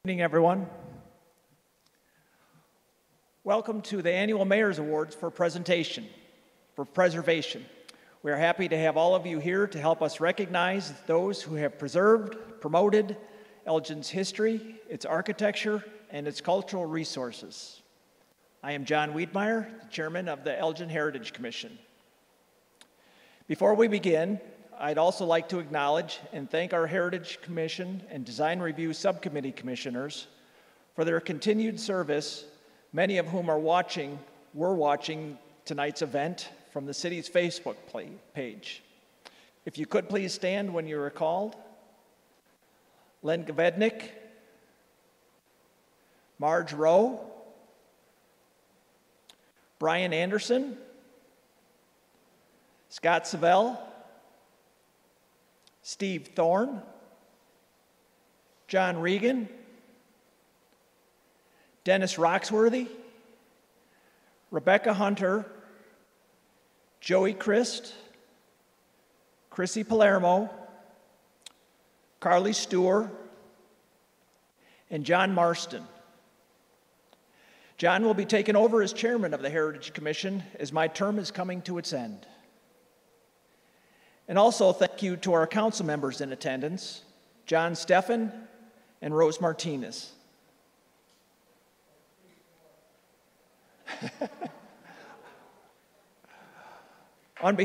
Good evening, everyone. Welcome to the annual Mayor's Awards for Preservation. We are happy to have all of you here to help us recognize those who have preserved, promoted Elgin's history, its architecture, and its cultural resources. I am John Wiedmeyer, the chairman of the Elgin Heritage Commission. Before we begin, I'd also like to acknowledge and thank our Heritage Commission and Design Review Subcommittee commissioners for their continued service, many of whom were watching tonight's event from the city's Facebook page. If you could please stand when you are called. Len Gavednik, Marge Rowe, Brian Anderson, Scott Savell, Steve Thorne, John Regan, Dennis Roxworthy, Rebecca Hunter, Joey Christ, Chrissy Palermo, Carly Stewart, and John Marston. John will be taking over as chairman of the Heritage Commission as my term is coming to its end. And also thank you to our council members in attendance, John Steffen and Rose Martinez. On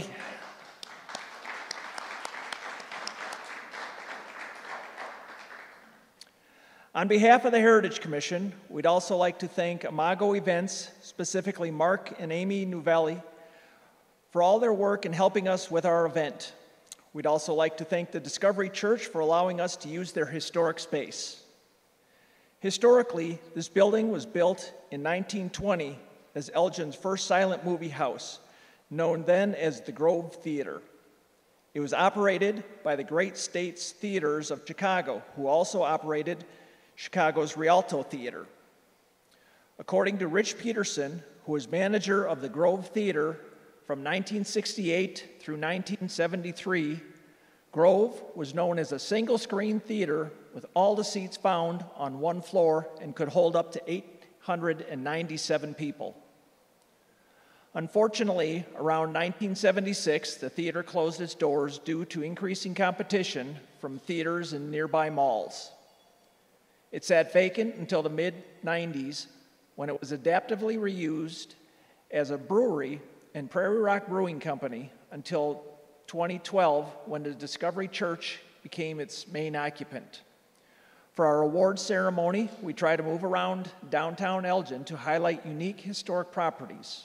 behalf of the Heritage Commission, we'd also like to thank Imago Events, specifically Mark and Amy Nuvelli, for all their work in helping us with our event. We'd also like to thank the Discovery Church for allowing us to use their historic space. Historically, this building was built in 1920 as Elgin's first silent movie house, known then as the Grove Theater. It was operated by the Great States Theaters of Chicago, who also operated Chicago's Rialto Theater. According to Rich Peterson, who was manager of the Grove Theater from 1968 through 1973, Grove was known as a single-screen theater with all the seats found on one floor and could hold up to 897 people. Unfortunately, around 1976, the theater closed its doors due to increasing competition from theaters in nearby malls. It sat vacant until the mid-90s when it was adaptively reused as a brewery and Prairie Rock Brewing Company until 2012 when the Discovery Church became its main occupant. For our awards ceremony, we try to move around downtown Elgin to highlight unique historic properties.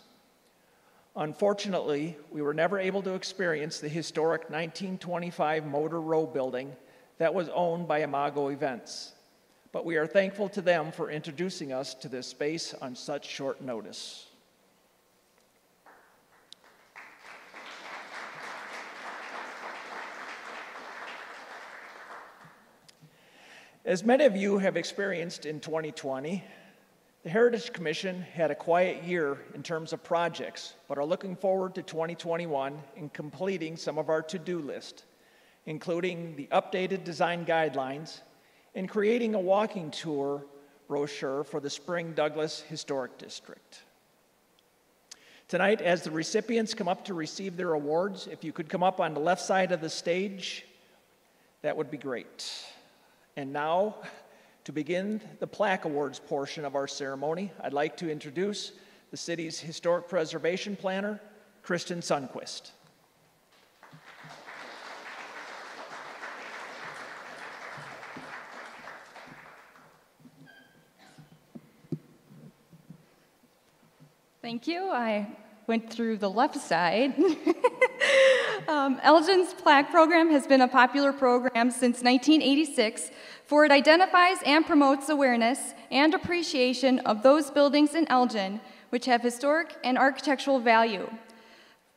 Unfortunately, we were never able to experience the historic 1925 Motor Row building that was owned by Imago Events, but we are thankful to them for introducing us to this space on such short notice. As many of you have experienced in 2020, the Heritage Commission had a quiet year in terms of projects, but are looking forward to 2021 in completing some of our to-do list, including the updated design guidelines and creating a walking tour brochure for the Spring Douglas Historic District. Tonight, as the recipients come up to receive their awards, if you could come up on the left side of the stage, that would be great. And now, to begin the plaque awards portion of our ceremony, I'd like to introduce the city's historic preservation planner, Kristen Sundquist. Thank you. I went through the left side. Elgin's plaque program has been a popular program since 1986, for it identifies and promotes awareness and appreciation of those buildings in Elgin which have historic and architectural value.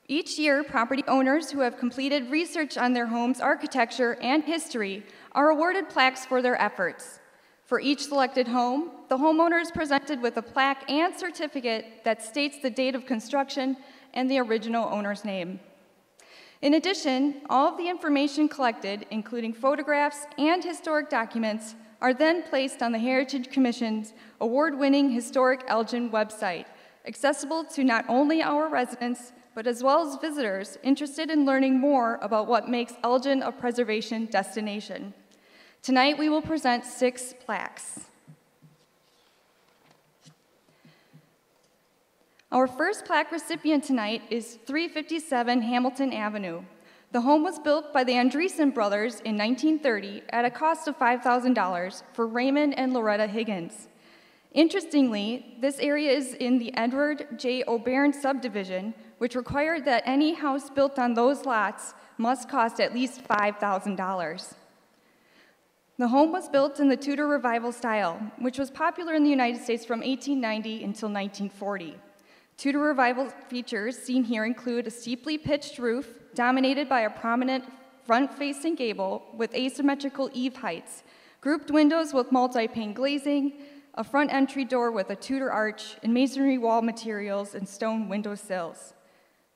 Each year, property owners who have completed research on their home's architecture and history are awarded plaques for their efforts. For each selected home, the homeowner is presented with a plaque and certificate that states the date of construction and the original owner's name. In addition, all of the information collected, including photographs and historic documents, are then placed on the Heritage Commission's award-winning historic ELGIN website, accessible to not only our residents, but as well as visitors interested in learning more about what makes ELGIN a preservation destination. Tonight, we will present 6 plaques. Our first plaque recipient tonight is 357 Hamilton Avenue. The home was built by the Andreessen brothers in 1930 at a cost of $5,000 for Raymond and Loretta Higgins. Interestingly, this area is in the Edward J. O'Barron subdivision, which required that any house built on those lots must cost at least $5,000. The home was built in the Tudor Revival style, which was popular in the United States from 1890 until 1940. Tudor Revival features seen here include a steeply pitched roof dominated by a prominent front-facing gable with asymmetrical eave heights, grouped windows with multi-pane glazing, a front entry door with a Tudor arch, and masonry wall materials and stone window sills.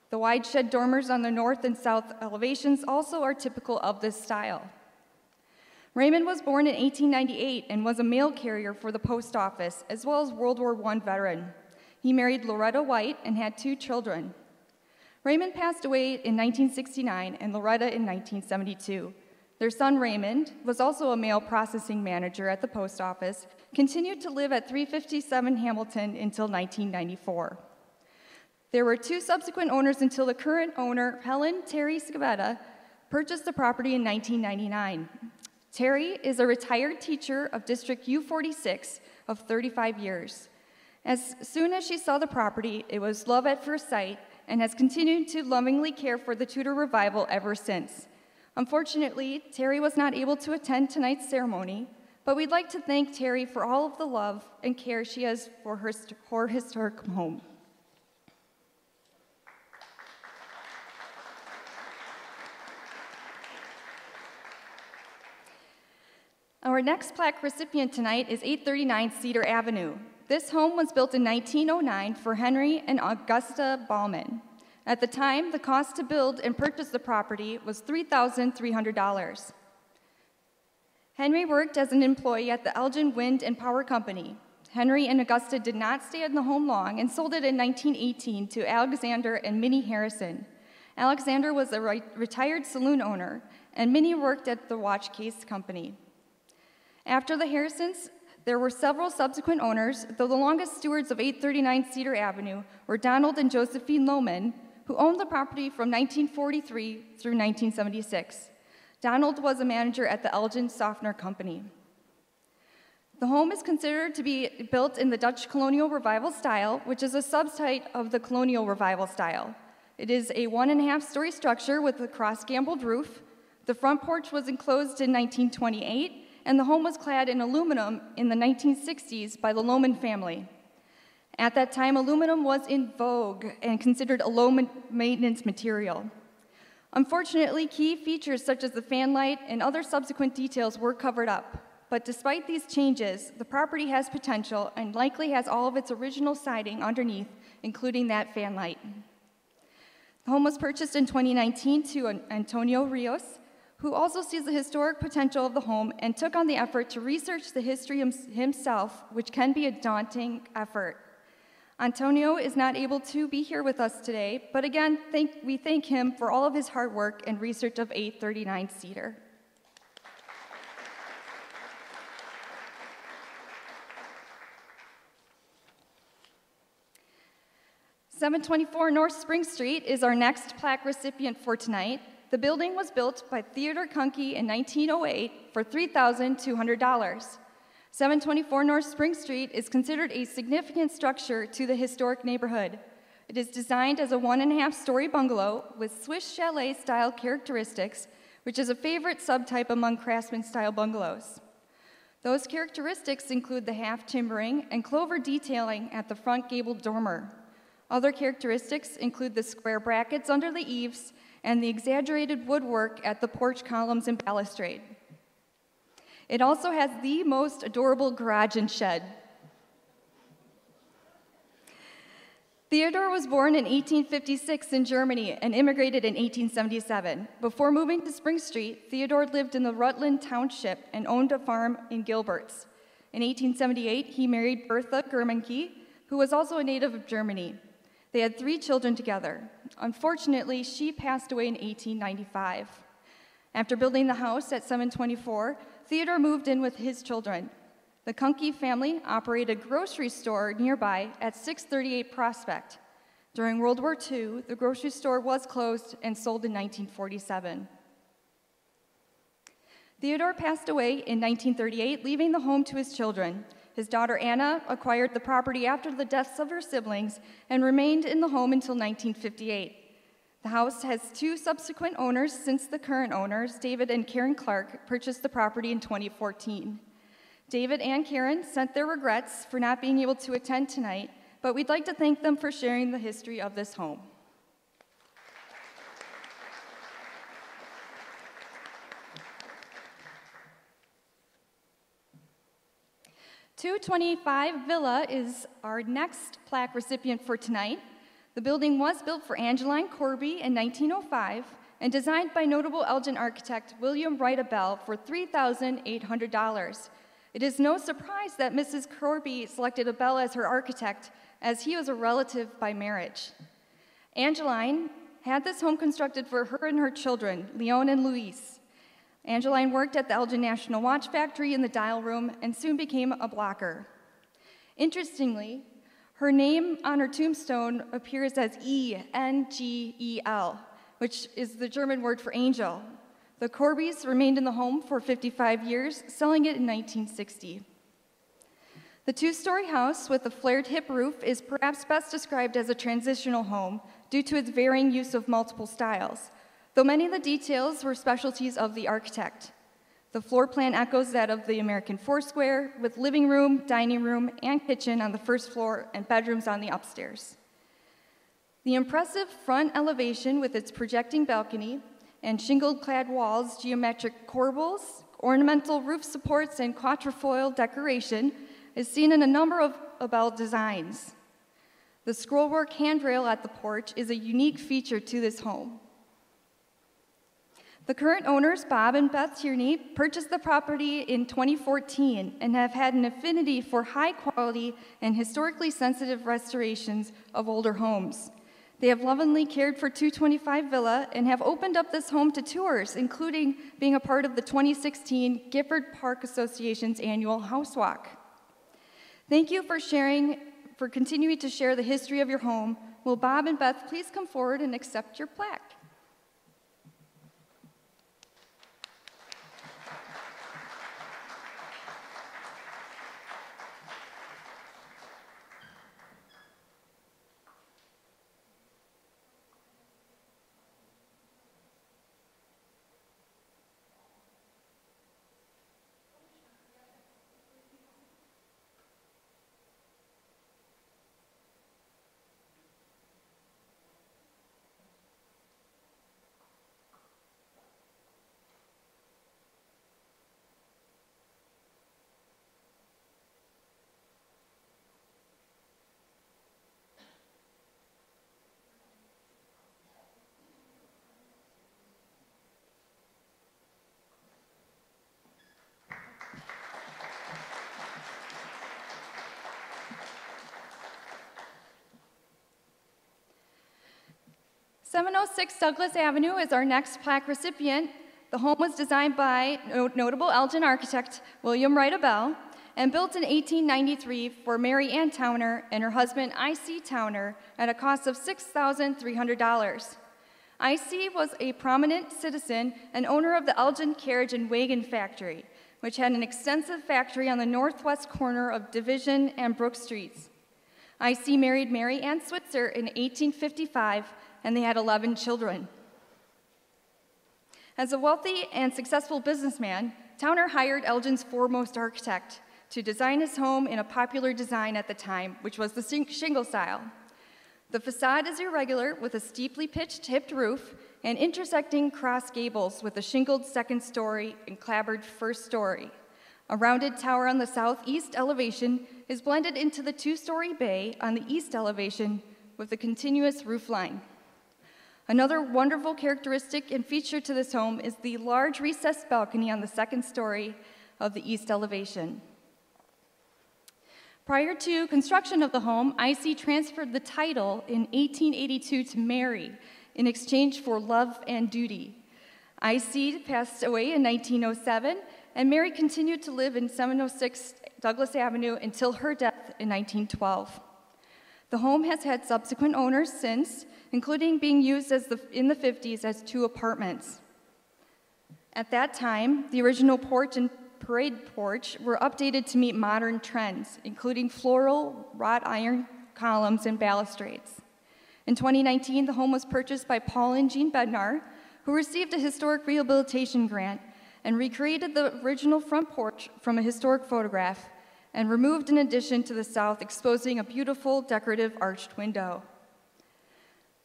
The wide shed dormers on the north and south elevations also are typical of this style. Raymond was born in 1898 and was a mail carrier for the post office, as well as World War I veteran. He married Loretta White and had 2 children. Raymond passed away in 1969 and Loretta in 1972. Their son Raymond was also a mail processing manager at the post office, continued to live at 357 Hamilton until 1994. There were 2 subsequent owners until the current owner, Helen Terry Scavetta, purchased the property in 1999. Terry is a retired teacher of District U46 of 35 years. As soon as she saw the property, it was love at first sight and has continued to lovingly care for the Tudor Revival ever since. Unfortunately, Terry was not able to attend tonight's ceremony, but we'd like to thank Terry for all of the love and care she has for her historic home. Our next plaque recipient tonight is 839 Cedar Avenue. This home was built in 1909 for Henry and Augusta Baumann. At the time, the cost to build and purchase the property was $3,300. Henry worked as an employee at the Elgin Wind and Power Company. Henry and Augusta did not stay in the home long and sold it in 1918 to Alexander and Minnie Harrison. Alexander was a retired saloon owner, and Minnie worked at the watch case company. After the Harrisons, there were several subsequent owners, though the longest stewards of 839 Cedar Avenue were Donald and Josephine Lohman, who owned the property from 1943 through 1976. Donald was a manager at the Elgin Softener Company. The home is considered to be built in the Dutch Colonial Revival style, which is a subtype of the Colonial Revival style. It is a 1.5-story structure with a cross-gambled roof. The front porch was enclosed in 1928, and the home was clad in aluminum in the 1960s by the Lohman family. At that time, aluminum was in vogue and considered a low-maintenance material. Unfortunately, key features such as the fan light and other subsequent details were covered up. But despite these changes, the property has potential and likely has all of its original siding underneath, including that fan light. The home was purchased in 2019 to Antonio Rios, who also sees the historic potential of the home and took on the effort to research the history himself, which can be a daunting effort. Antonio is not able to be here with us today, but again, we thank him for all of his hard work and research of 839 Cedar. .724 North Spring Street is our next plaque recipient for tonight. The building was built by Theodore Kunke in 1908 for $3,200. 724 North Spring Street is considered a significant structure to the historic neighborhood. It is designed as a 1.5-story bungalow with Swiss chalet-style characteristics, which is a favorite subtype among craftsman-style bungalows. Those characteristics include the half-timbering and clover detailing at the front gabled dormer. Other characteristics include the square brackets under the eaves and the exaggerated woodwork at the porch columns and balustrade. It also has the most adorable garage and shed. Theodore was born in 1856 in Germany and immigrated in 1877. Before moving to Spring Street, Theodore lived in the Rutland Township and owned a farm in Gilbert's. In 1878, he married Bertha Germenke, who was also a native of Germany. They had 3 children together. Unfortunately, she passed away in 1895. After building the house at 724, Theodore moved in with his children. The Kunke family operated a grocery store nearby at 638 Prospect. During World War II, the grocery store was closed and sold in 1947. Theodore passed away in 1938, leaving the home to his children. His daughter Anna acquired the property after the deaths of her siblings and remained in the home until 1958. The house has 2 subsequent owners since the current owners, David and Karen Clark, purchased the property in 2014. David and Karen sent their regrets for not being able to attend tonight, but we'd like to thank them for sharing the history of this home. .225 Villa is our next plaque recipient for tonight. The building was built for Angeline Corby in 1905 and designed by notable Elgin architect William Wright Abel for $3,800. It is no surprise that Mrs. Corby selected Abel as her architect, as he was a relative by marriage. Angeline had this home constructed for her and her children, Leon and Louise. Angeline worked at the Elgin National Watch Factory in the dial room and soon became a blocker. Interestingly, her name on her tombstone appears as E-N-G-E-L, which is the German word for angel. The Corbys remained in the home for 55 years, selling it in 1960. The 2-story house with a flared hip roof is perhaps best described as a transitional home due to its varying use of multiple styles, though many of the details were specialties of the architect. The floor plan echoes that of the American Foursquare, with living room, dining room, and kitchen on the first floor and bedrooms on the upstairs. The impressive front elevation with its projecting balcony and shingled-clad walls, geometric corbels, ornamental roof supports, and quatrefoil decoration is seen in a number of Abel designs. The scrollwork handrail at the porch is a unique feature to this home. The current owners, Bob and Beth Tierney, purchased the property in 2014 and have had an affinity for high-quality and historically sensitive restorations of older homes. They have lovingly cared for 225 Villa and have opened up this home to tours, including being a part of the 2016 Gifford Park Association's annual House Walk. Thank you for continuing to share the history of your home. Will Bob and Beth please come forward and accept your plaque? .706 Douglas Avenue is our next plaque recipient. The home was designed by notable Elgin architect William Wright Abel and built in 1893 for Mary Ann Towner and her husband I.C. Towner at a cost of $6,300. I.C. was a prominent citizen and owner of the Elgin Carriage and Wagon Factory, which had an extensive factory on the northwest corner of Division and Brook Streets. I.C. married Mary Ann Switzer in 1855, and they had 11 children. As a wealthy and successful businessman, Towner hired Elgin's foremost architect to design his home in a popular design at the time, which was the shingle style. The facade is irregular with a steeply pitched hipped roof and intersecting cross gables with a shingled second story and clapboard first story. A rounded tower on the southeast elevation is blended into the 2-story bay on the east elevation with a continuous roof line. Another wonderful characteristic and feature to this home is the large recessed balcony on the second story of the east elevation. Prior to construction of the home, IC transferred the title in 1882 to Mary in exchange for love and duty. IC passed away in 1907, and Mary continued to live in 706 Douglas Avenue until her death in 1912. The home has had subsequent owners since, including being used in the 50s as 2 apartments. At that time, the original porch and parade porch were updated to meet modern trends, including floral wrought iron columns and balustrades. In 2019, the home was purchased by Paul and Jean Bednar, who received a historic rehabilitation grant and recreated the original front porch from a historic photograph and removed an addition to the south, exposing a beautiful decorative arched window.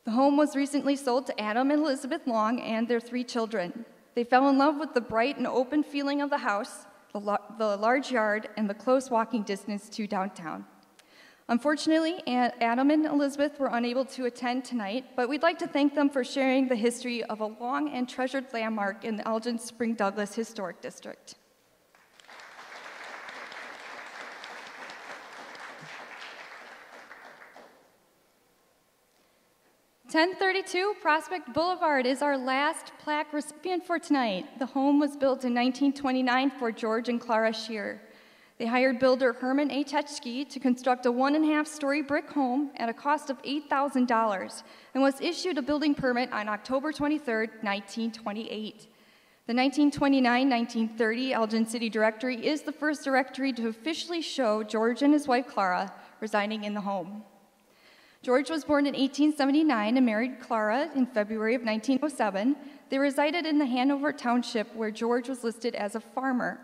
The home was recently sold to Adam and Elizabeth Long and their 3 children. They fell in love with the bright and open feeling of the house, the large yard, and the close walking distance to downtown. Unfortunately, Adam and Elizabeth were unable to attend tonight, but we'd like to thank them for sharing the history of a long and treasured landmark in the Elgin Spring Douglas Historic District. "1032 Prospect Boulevard is our last plaque recipient for tonight. The home was built in 1929 for George and Clara Shear. They hired builder Herman H. Hetschke to construct a 1.5-story brick home at a cost of $8,000 and was issued a building permit on October 23, 1928. The 1929-1930 Elgin City Directory is the first directory to officially show George and his wife Clara residing in the home. George was born in 1879 and married Clara in February of 1907. They resided in the Hanover Township, where George was listed as a farmer.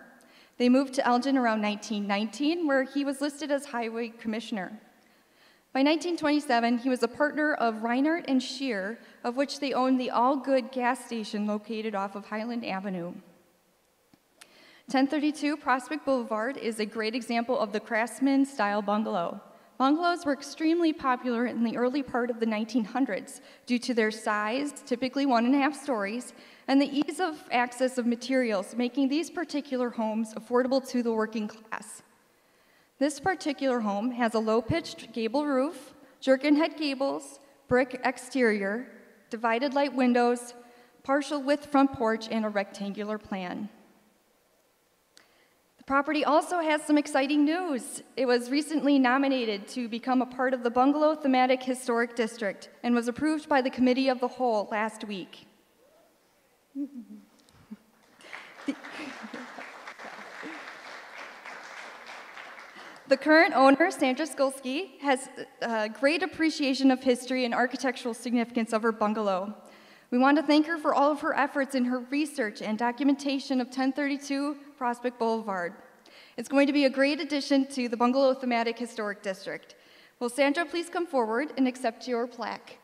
They moved to Elgin around 1919, where he was listed as highway commissioner. By 1927, he was a partner of Reinhardt and Shear, of which they owned the All Good gas station located off of Highland Avenue. 1032 Prospect Boulevard is a great example of the Craftsman-style bungalow. Bungalows were extremely popular in the early part of the 1900s due to their size, typically 1.5 stories, and the ease of access of materials, making these particular homes affordable to the working class. This particular home has a low-pitched gable roof, jerkin-head gables, brick exterior, divided light windows, partial width front porch, and a rectangular plan. The property also has some exciting news. It was recently nominated to become a part of the Bungalow Thematic Historic District and was approved by the Committee of the Whole last week. The current owner, Sandra Skolsky, has a great appreciation of history and architectural significance of her bungalow. We want to thank her for all of her efforts in her research and documentation of 1032 Prospect Boulevard. It's going to be a great addition to the Bungalow Thematic Historic District. Will Sandra please come forward and accept your plaque?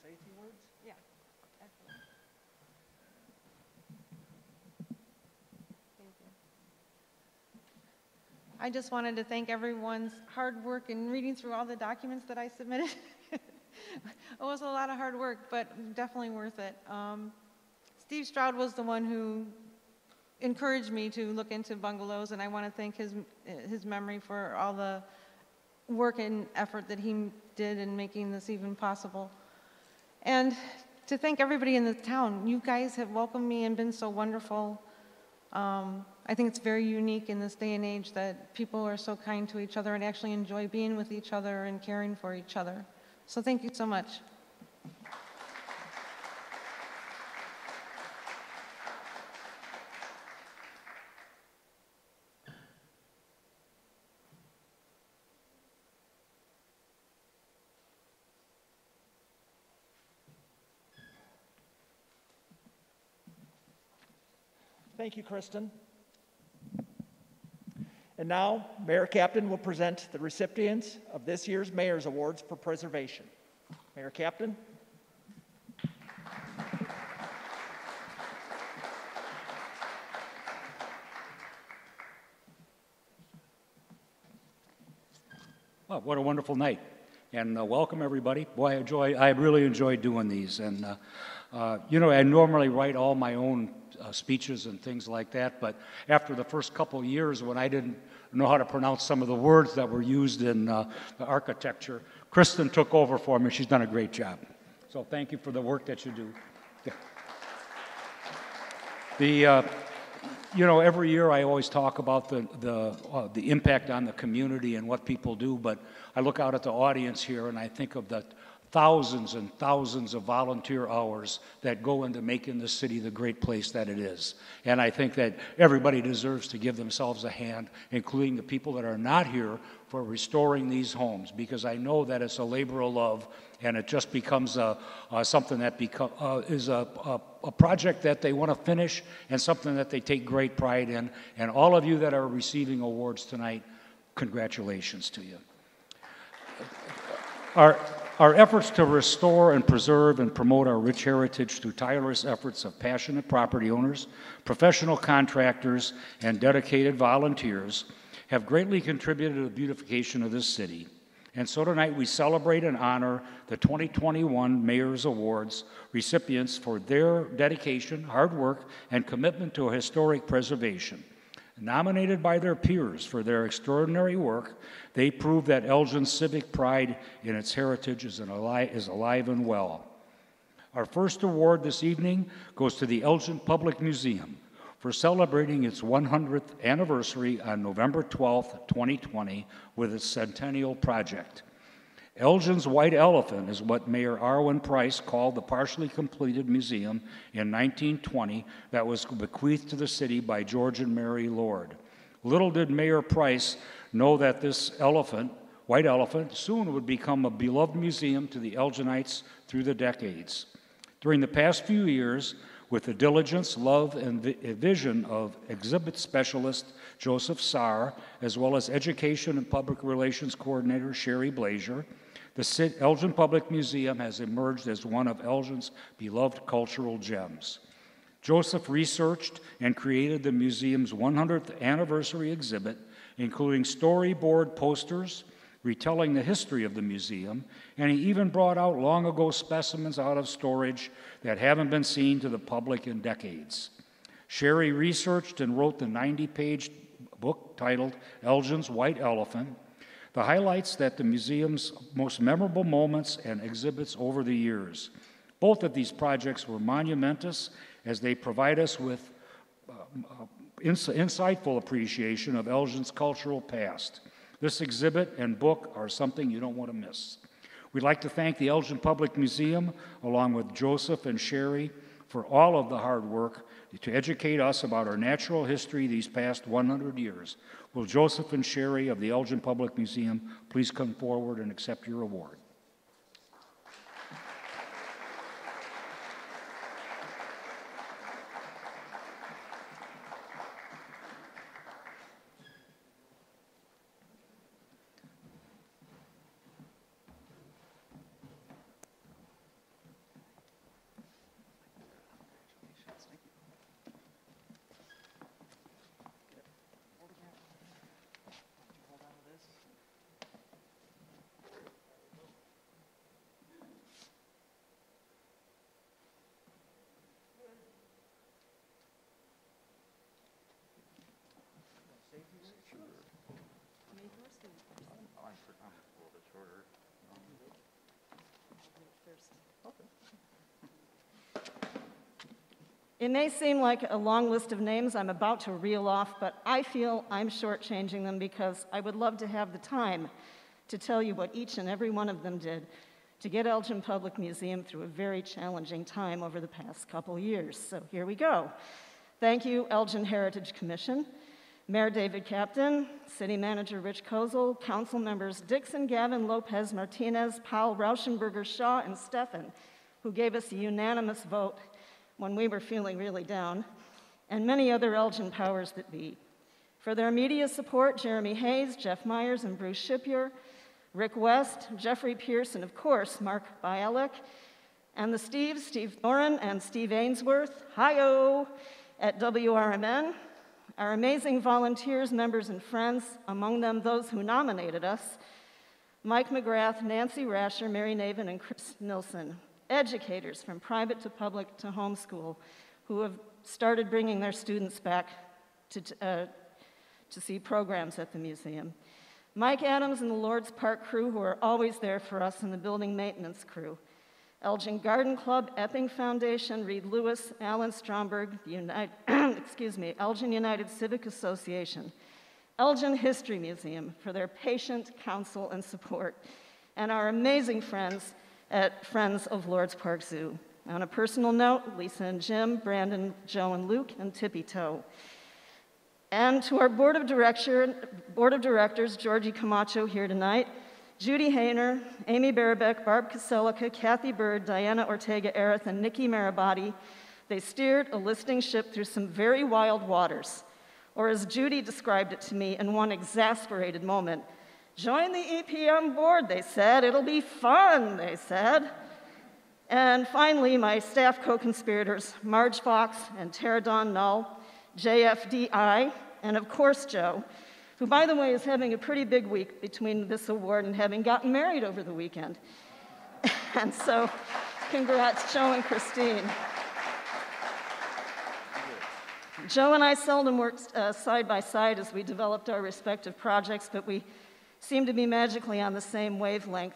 Say a few words? Yeah, excellent. Thank you. I just wanted to thank everyone's hard work in reading through all the documents that I submitted. It was a lot of hard work, but definitely worth it. Steve Stroud was the one who encouraged me to look into bungalows, and I want to thank his memory for all the work and effort that he did in making this even possible. And to thank everybody in the town. You guys have welcomed me and been so wonderful. I think it's very unique in this day and age that people are so kind to each other and actually enjoy being with each other and caring for each other. So thank you so much. Thank you, Kristen. And now, Mayor Captain will present the recipients of this year's Mayor's Awards for Preservation. Mayor Captain. Well, what a wonderful night. And welcome, everybody. Boy, I really enjoy doing these. And, you know, I normally write all my own speeches and things like that, but after the first couple of years when I didn't know how to pronounce some of the words that were used in the architecture, Kristen took over for me. She's done a great job. So thank you for the work that you do. You know, every year I always talk about the impact on the community and what people do, but I look out at the audience here and I think of the thousands and thousands of volunteer hours that go into making this city the great place that it is. And I think that everybody deserves to give themselves a hand, including the people that are not here, for restoring these homes, because I know that it's a labor of love, and it just becomes something that is a project that they want to finish and something that they take great pride in. And all of you that are receiving awards tonight, congratulations to you. Our efforts to restore and preserve and promote our rich heritage through tireless efforts of passionate property owners, professional contractors, and dedicated volunteers have greatly contributed to the beautification of this city. And so tonight we celebrate and honor the 2021 Mayor's Awards recipients for their dedication, hard work, and commitment to historic preservation. Nominated by their peers for their extraordinary work, they prove that Elgin's civic pride in its heritage is alive and well. Our first award this evening goes to the Elgin Public Museum for celebrating its 100th anniversary on November 12, 2020, with its centennial project. Elgin's White Elephant is what Mayor Arwen Price called the partially completed museum in 1920 that was bequeathed to the city by George and Mary Lord. Little did Mayor Price know that this elephant, White Elephant, soon would become a beloved museum to the Elginites through the decades. During the past few years, with the diligence, love, and vision of exhibit specialist Joseph Saar, as well as education and public relations coordinator Sherry Blazier, the Elgin Public Museum has emerged as one of Elgin's beloved cultural gems. Joseph researched and created the museum's 100th anniversary exhibit, including storyboard posters retelling the history of the museum, and he even brought out long-ago specimens out of storage that haven't been seen to the public in decades. Sherry researched and wrote the 90-page book titled Elgin's White Elephant, the highlights that the museum's most memorable moments and exhibits over the years. Both of these projects were monumentous as they provide us with insightful appreciation of Elgin's cultural past. This exhibit and book are something you don't want to miss. We'd like to thank the Elgin Public Museum, along with Joseph and Sherry, for all of the hard work to educate us about our natural history these past 100 years. Will Joseph and Sherry of the Elgin Public Museum please come forward and accept your award? It may seem like a long list of names I'm about to reel off, but I feel I'm shortchanging them because I would love to have the time to tell you what each and every one of them did to get Elgin Public Museum through a very challenging time over the past couple years. So here we go. Thank you, Elgin Heritage Commission, Mayor David Captain, City Manager Rich Kozel, Council Members Dixon, Gavin, Lopez, Martinez, Powell, Rauschenberger, Shaw, and Steffen, who gave us a unanimous vote when we were feeling really down, and many other Elgin powers that be. For their media support, Jeremy Hayes, Jeff Myers, and Bruce Shipyer, Rick West, Jeffrey Pierce, and of course, Mark Bialek, and the Steve Thoren and Steve Ainsworth, hi-oh, at WRMN, our amazing volunteers, members, and friends, among them those who nominated us, Mike McGrath, Nancy Rasher, Mary Navin, and Chris Nilsson, educators from private to public to homeschool who have started bringing their students back to see programs at the museum. Mike Adams and the Lord's Park crew who are always there for us, and the building maintenance crew. Elgin Garden Club, Epping Foundation, Reed Lewis, Alan Stromberg, Elgin United Civic Association, Elgin History Museum for their patient counsel and support, and our amazing friends at Friends of Lord's Park Zoo. On a personal note, Lisa and Jim, Brandon, Joe and Luke, and Tippy Toe. And to our board of directors, Georgie Camacho here tonight, Judy Hayner, Amy Barabeck, Barb Kaselica, Kathy Bird, Diana Ortega-Arith, and Nikki Marabati, they steered a listing ship through some very wild waters. Or as Judy described it to me in one exasperated moment, join the EPM board, they said. It'll be fun, they said. And finally, my staff co-conspirators, Marge Fox and Tara Dawn Null, JFDI, and of course Joe, who, by the way, is having a pretty big week between this award and having gotten married over the weekend. And so, congrats, Joe and Christine. Joe and I seldom worked side by side as we developed our respective projects, but we seemed to be magically on the same wavelength.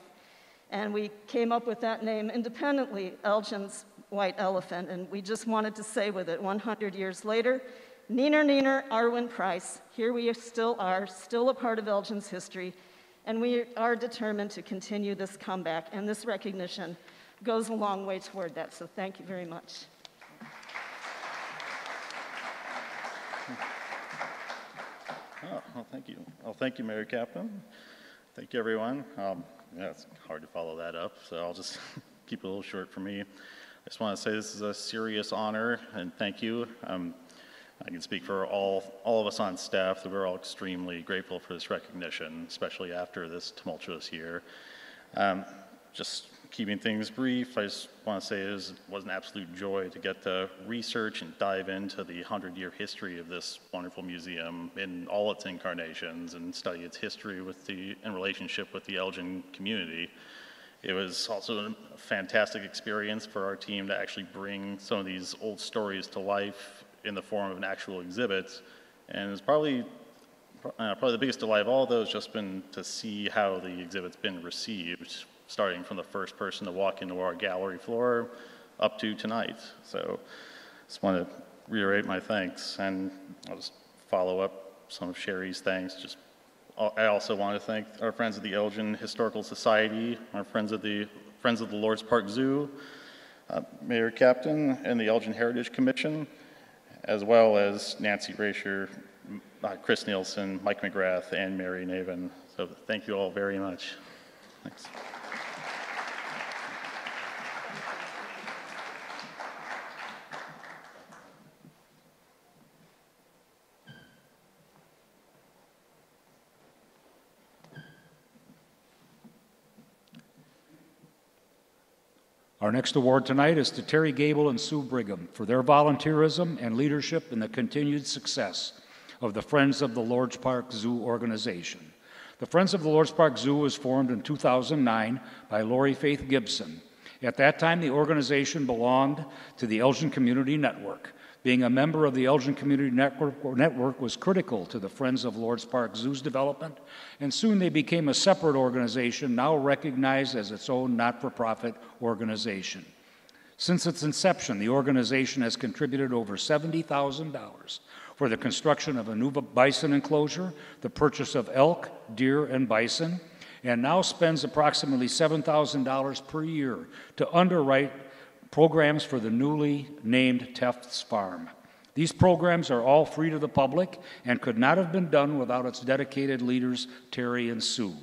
And we came up with that name independently, Elgin's White Elephant, and we just wanted to say with it, 100 years later, Neener, Neener, Arwen Price, here we still are, still a part of Elgin's history, and we are determined to continue this comeback, and this recognition goes a long way toward that, so thank you very much. Oh, well, thank you. Well, thank you, Mary Kaplan. Thank you, everyone. Yeah, it's hard to follow that up, so I'll just keep it a little short for me. I just want to say this is a serious honor, and thank you. I can speak for all of us on staff that we're all extremely grateful for this recognition, especially after this tumultuous year. Just keeping things brief, I just want to say it was an absolute joy to get to research and dive into the 100-year history of this wonderful museum in all its incarnations and study its history in relationship with the Elgin community. It was also a fantastic experience for our team to actually bring some of these old stories to life in the form of an actual exhibit. And it's probably the biggest delight of all of those just been to see how the exhibit's been received, starting from the first person to walk into our gallery floor up to tonight. So just want to reiterate my thanks, and I'll just follow up some of Sherry's thanks. I also want to thank our friends of the Elgin Historical Society, our friends of the Lord's Park Zoo, Mayor Kaplan, and the Elgin Heritage Commission, as well as Nancy Rasher, Chris Nielsen, Mike McGrath, and Mary Navin. So thank you all very much. Thanks. Our next award tonight is to Terry Gabel and Sue Brigham for their volunteerism and leadership in the continued success of the Friends of the Lord's Park Zoo organization. The Friends of the Lord's Park Zoo was formed in 2009 by Lori Faith Gibson. At that time, the organization belonged to the Elgin Community Network. Being a member of the Elgin Community Network was critical to the Friends of Lord's Park Zoo's development, and soon they became a separate organization, now recognized as its own not-for-profit organization. Since its inception, the organization has contributed over $70,000 for the construction of a new bison enclosure, the purchase of elk, deer, and bison, and now spends approximately $7,000 per year to underwrite programs for the newly named Tefts Farm. These programs are all free to the public and could not have been done without its dedicated leaders, Terry and Sue.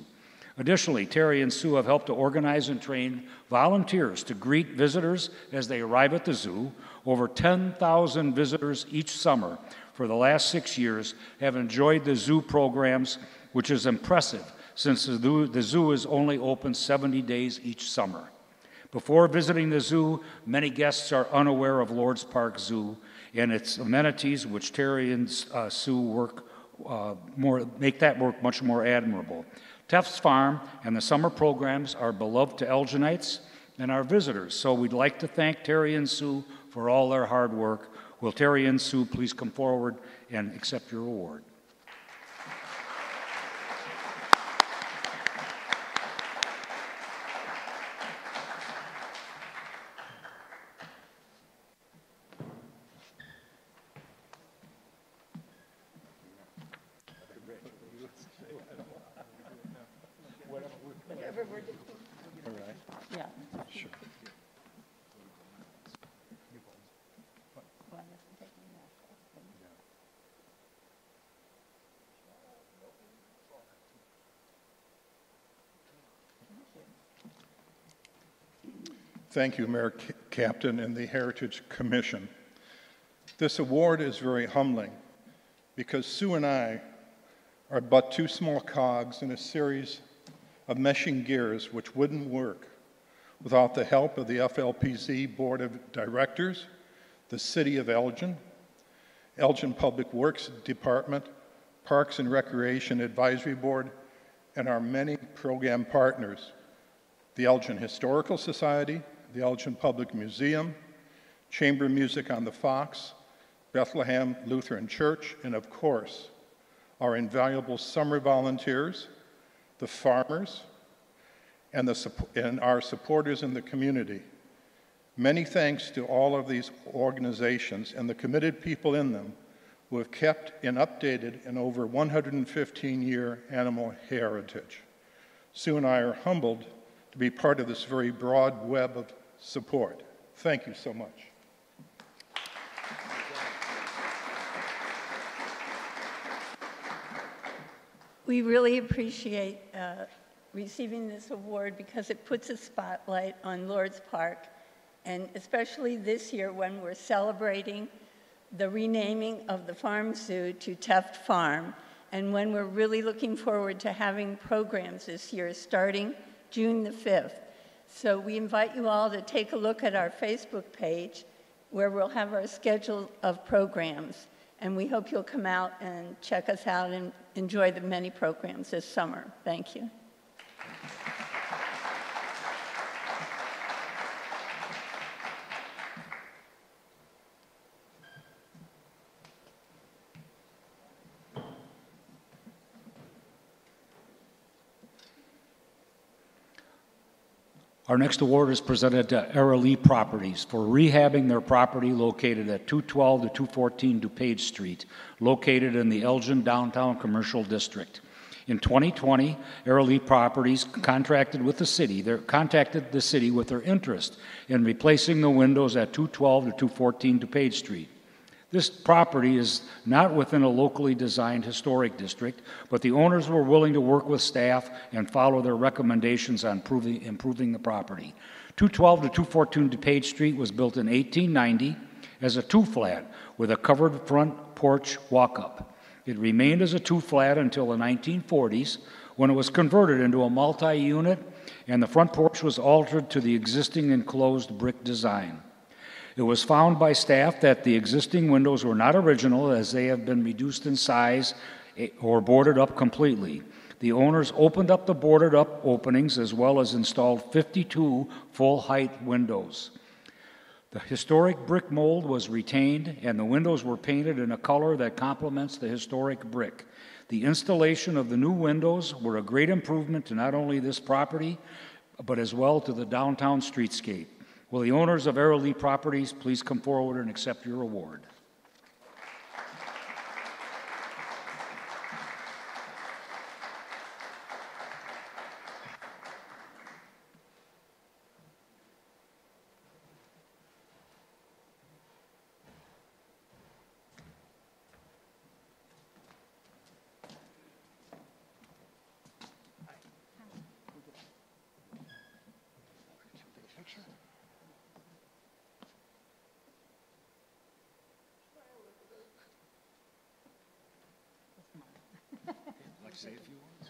Additionally, Terry and Sue have helped to organize and train volunteers to greet visitors as they arrive at the zoo. Over 10,000 visitors each summer for the last 6 years have enjoyed the zoo programs, which is impressive since the zoo is only open 70 days each summer. Before visiting the zoo, many guests are unaware of Lord's Park Zoo and its amenities, which Terry and Sue make that work much more admirable. Teff's Farm and the summer programs are beloved to Elginites and our visitors, so we'd like to thank Terry and Sue for all their hard work. Will Terry and Sue please come forward and accept your award? Thank you, Mayor Captain and the Heritage Commission. This award is very humbling because Sue and I are but two small cogs in a series of meshing gears which wouldn't work without the help of the FLPZ Board of Directors, the City of Elgin, Elgin Public Works Department, Parks and Recreation Advisory Board, and our many program partners, the Elgin Historical Society, the Elgin Public Museum, Chamber Music on the Fox, Bethlehem Lutheran Church, and of course, our invaluable summer volunteers, the farmers, and our supporters in the community. Many thanks to all of these organizations and the committed people in them who have kept and updated an over 115-year animal heritage. Sue and I are humbled to be part of this very broad web of support. Thank you so much. We really appreciate receiving this award because it puts a spotlight on Lord's Park, and especially this year when we're celebrating the renaming of the farm zoo to Teff Farm, and when we're really looking forward to having programs this year starting June the 5th. So we invite you all to take a look at our Facebook page where we'll have our schedule of programs. And we hope you'll come out and check us out and enjoy the many programs this summer. Thank you. Our next award is presented to ARALEI Properties for rehabbing their property located at 212 to 214 DuPage Street, located in the Elgin Downtown Commercial District. In 2020, ARALEI Properties contacted the city with their interest in replacing the windows at 212 to 214 DuPage Street. This property is not within a locally designed historic district, but the owners were willing to work with staff and follow their recommendations on improving the property. 212 to 214 DuPage Street was built in 1890 as a two-flat with a covered front porch walk-up. It remained as a two-flat until the 1940s when it was converted into a multi-unit and the front porch was altered to the existing enclosed brick design. It was found by staff that the existing windows were not original as they have been reduced in size or boarded up completely. The owners opened up the boarded up openings as well as installed 52 full-height windows. The historic brick mold was retained and the windows were painted in a color that complements the historic brick. The installation of the new windows were a great improvement to not only this property, but as well to the downtown streetscape. Will the owners of ARALEI Properties please come forward and accept your award? like to say a few words?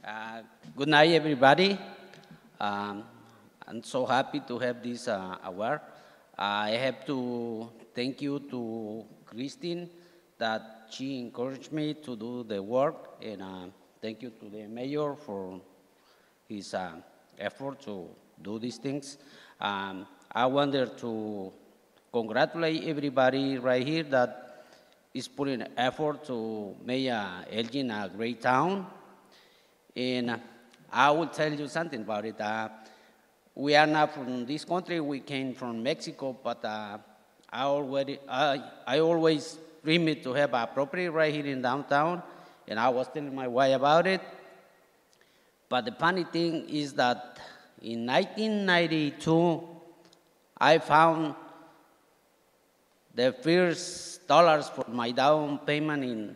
Yeah. Good night, everybody. I'm so happy to have this award. I have to thank you to Christine that she encouraged me to do the work, and thank you to the mayor for his effort to do these things. I wanted to congratulate everybody right here that is putting effort to make Elgin a great town. And I will tell you something about it. We are not from this country, we came from Mexico, but I always dreamed to have a property right here in downtown, and I was telling my wife about it. But the funny thing is that in 1992, I found the first dollars for my down payment in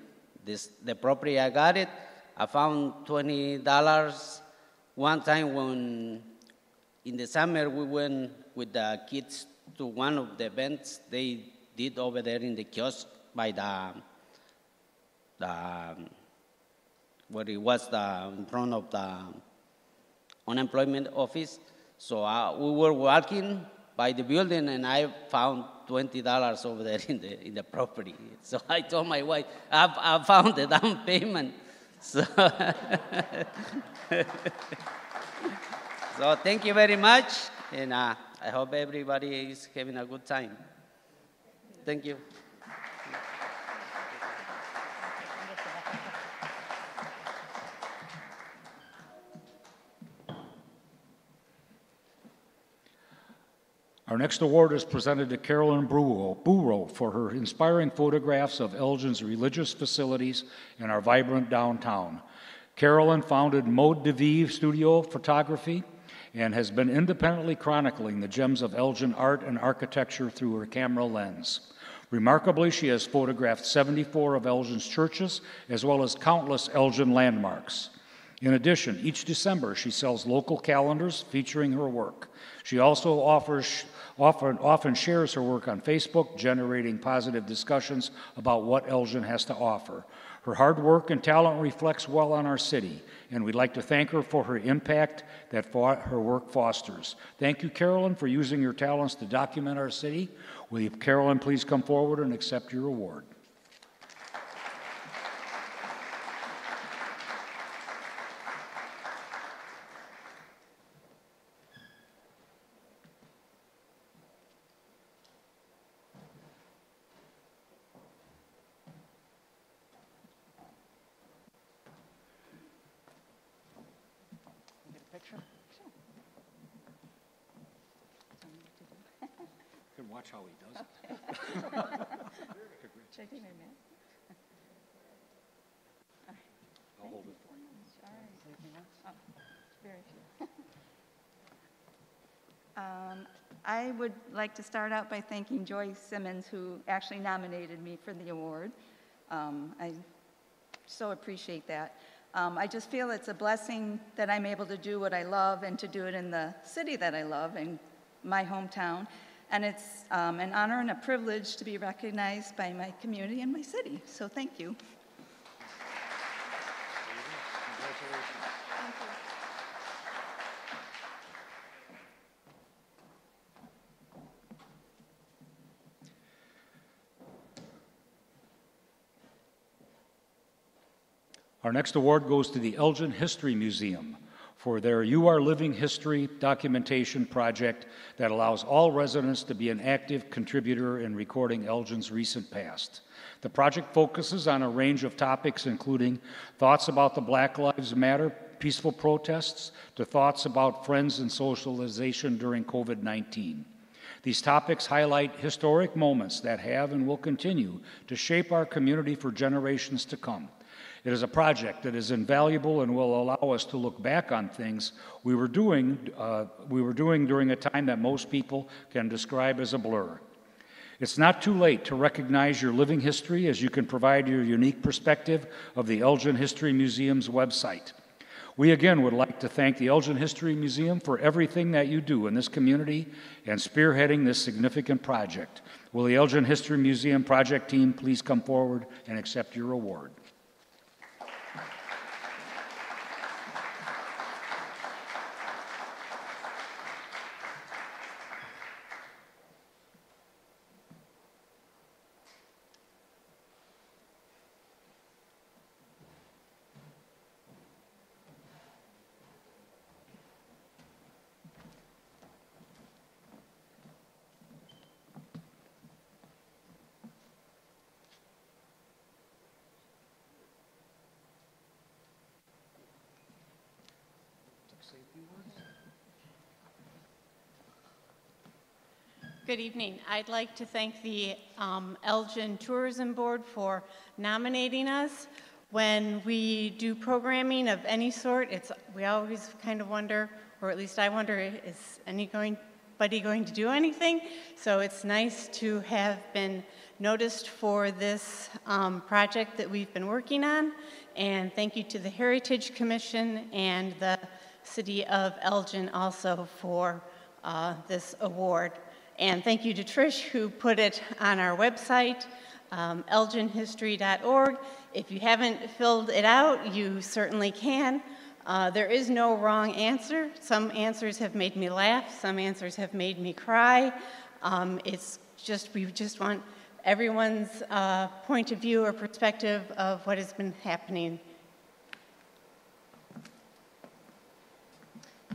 the property I got it. I found $20 one time when in the summer we went with the kids to one of the events they did over there in the kiosk by where it was in front of the unemployment office. So we were walking by the building, and I found $20 over there in the property. So I told my wife, I found the down payment. So, so thank you very much, and I hope everybody is having a good time. Thank you. Our next award is presented to CAROLYN BUHROW for her inspiring photographs of Elgin's religious facilities and our vibrant downtown. CAROLYN founded Mode de Vivre Studio Photography and has been independently chronicling the gems of Elgin art and architecture through her camera lens. Remarkably, she has photographed 74 of Elgin's churches as well as countless Elgin landmarks. In addition, each December she sells local calendars featuring her work. She also often shares her work on Facebook, generating positive discussions about what Elgin has to offer. Her hard work and talent reflects well on our city, and we'd like to thank her for her impact that her work fosters. Thank you, CAROLYN, for using your talents to document our city. Will you, CAROLYN, please come forward and accept your award? Watch how he does it. Checking my mask. I'll hold it for you. Oh, very few. I would like to start out by thanking Joyce Simmons, who actually nominated me for the award. I so appreciate that. I just feel it's a blessing that I'm able to do what I love and to do it in the city that I love, in my hometown. And it's an honor and a privilege to be recognized by my community and my city. So thank you. Our next award goes to the Elgin History Museum for their You Are Living History documentation project that allows all residents to be an active contributor in recording Elgin's recent past. The project focuses on a range of topics, including thoughts about the Black Lives Matter peaceful protests to thoughts about friends and socialization during COVID-19. These topics highlight historic moments that have and will continue to shape our community for generations to come. It is a project that is invaluable and will allow us to look back on things we were doing during a time that most people can describe as a blur. It's not too late to recognize your living history, as you can provide your unique perspective of the Elgin History Museum's website. We again would like to thank the Elgin History Museum for everything that you do in this community and spearheading this significant project. Will the Elgin History Museum project team please come forward and accept your award? Good evening. I'd like to thank the ELGIN Tourism Board for nominating us. When we do programming of any sort, we always kind of wonder, or at least I wonder, is anybody going to do anything? So it's nice to have been noticed for this project that we've been working on. And thank you to the Heritage Commission and the City of Elgin also for this award. And thank you to Trish, who put it on our website, elginhistory.org. If you haven't filled it out, you certainly can. There is no wrong answer. Some answers have made me laugh. Some answers have made me cry. We just want everyone's point of view or perspective of what has been happening.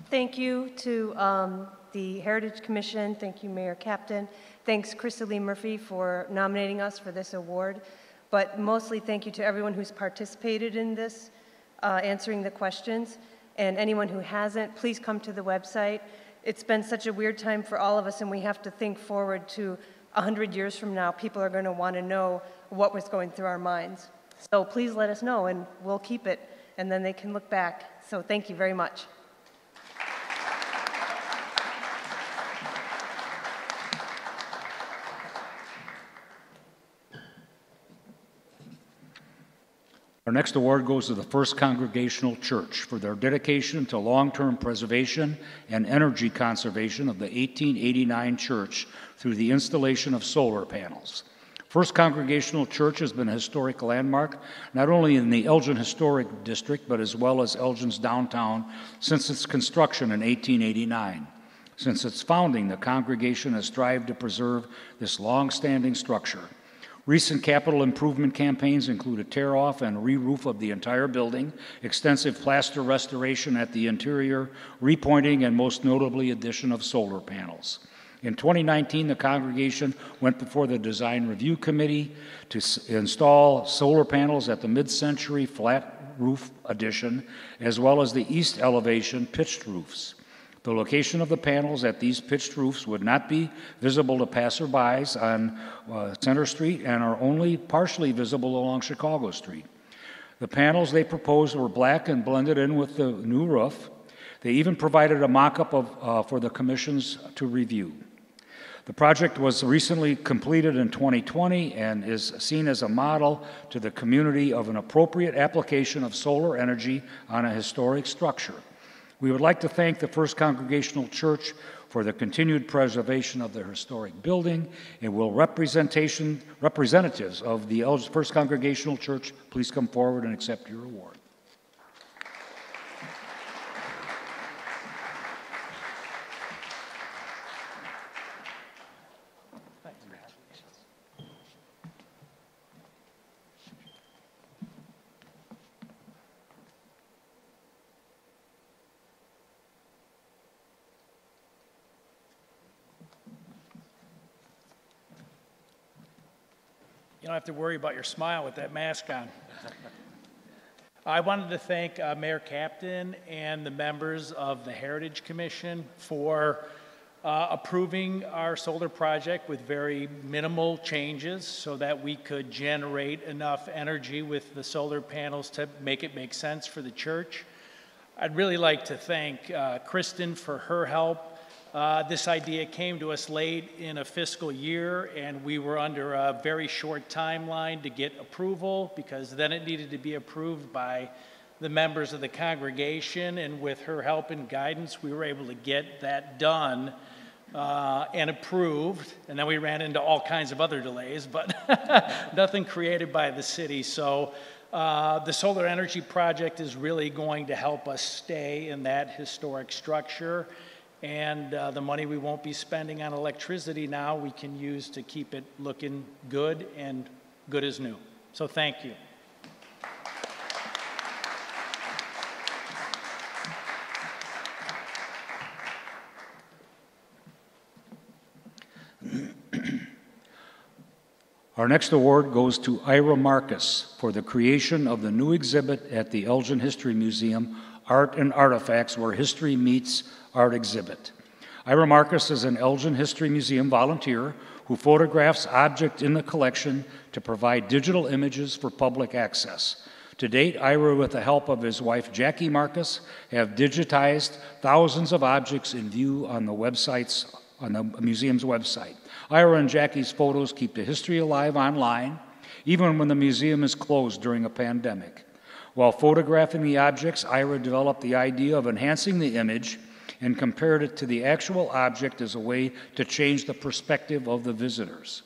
Thank you to the Heritage Commission. Thank you, Mayor Captain. Thanks, Krista Lee Murphy, for nominating us for this award. But mostly thank you to everyone who's participated in this, answering the questions. And anyone who hasn't, please come to the website. It's been such a weird time for all of us, and we have to think forward to 100 years from now. People are going to want to know what was going through our minds. So please let us know, and we'll keep it, and then they can look back. So thank you very much. Our next award goes to the First Congregational Church for their dedication to long-term preservation and energy conservation of the 1889 church through the installation of solar panels. First Congregational Church has been a historic landmark, not only in the Elgin Historic District, but as well as Elgin's downtown since its construction in 1889. Since its founding, the congregation has strived to preserve this long-standing structure. Recent capital improvement campaigns include a tear-off and re-roof of the entire building, extensive plaster restoration at the interior, repointing, and most notably, addition of solar panels. In 2019, the congregation went before the Design Review Committee to install solar panels at the mid-century flat roof addition, as well as the east elevation pitched roofs. The location of the panels at these pitched roofs would not be visible to passerbys on Center Street and are only partially visible along Chicago Street. The panels they proposed were black and blended in with the new roof. They even provided a mock-up for the commissions to review. The project was recently completed in 2020 and is seen as a model to the community of an appropriate application of solar energy on a historic structure. We would like to thank the First Congregational Church for the continued preservation of their historic building, and will representatives of the First Congregational Church please come forward and accept your award. You don't have to worry about your smile with that mask on. I wanted to thank Mayor Captain and the members of the Heritage Commission for approving our solar project with very minimal changes so that we could generate enough energy with the solar panels to make it make sense for the church. I'd really like to thank Kristen for her help. This idea came to us late in a fiscal year, and we were under a very short timeline to get approval because then it needed to be approved by the members of the congregation, and with her help and guidance, we were able to get that done and approved. And then we ran into all kinds of other delays, but nothing created by the city. So the solar energy project is really going to help us stay in that historic structure. And the money we won't be spending on electricity now, we can use to keep it looking good and good as new. So thank you. Our next award goes to Ira Marcus for the creation of the new exhibit at the Elgin History Museum, Art and Artifacts, Where History Meets Art exhibit. Ira Marcus is an Elgin History Museum volunteer who photographs objects in the collection to provide digital images for public access. To date, Ira, with the help of his wife Jackie Marcus, have digitized thousands of objects in view on the museum's website. Ira and Jackie's photos keep the history alive online, even when the museum is closed during a pandemic. While photographing the objects, Ira developed the idea of enhancing the image and compared it to the actual object as a way to change the perspective of the visitors.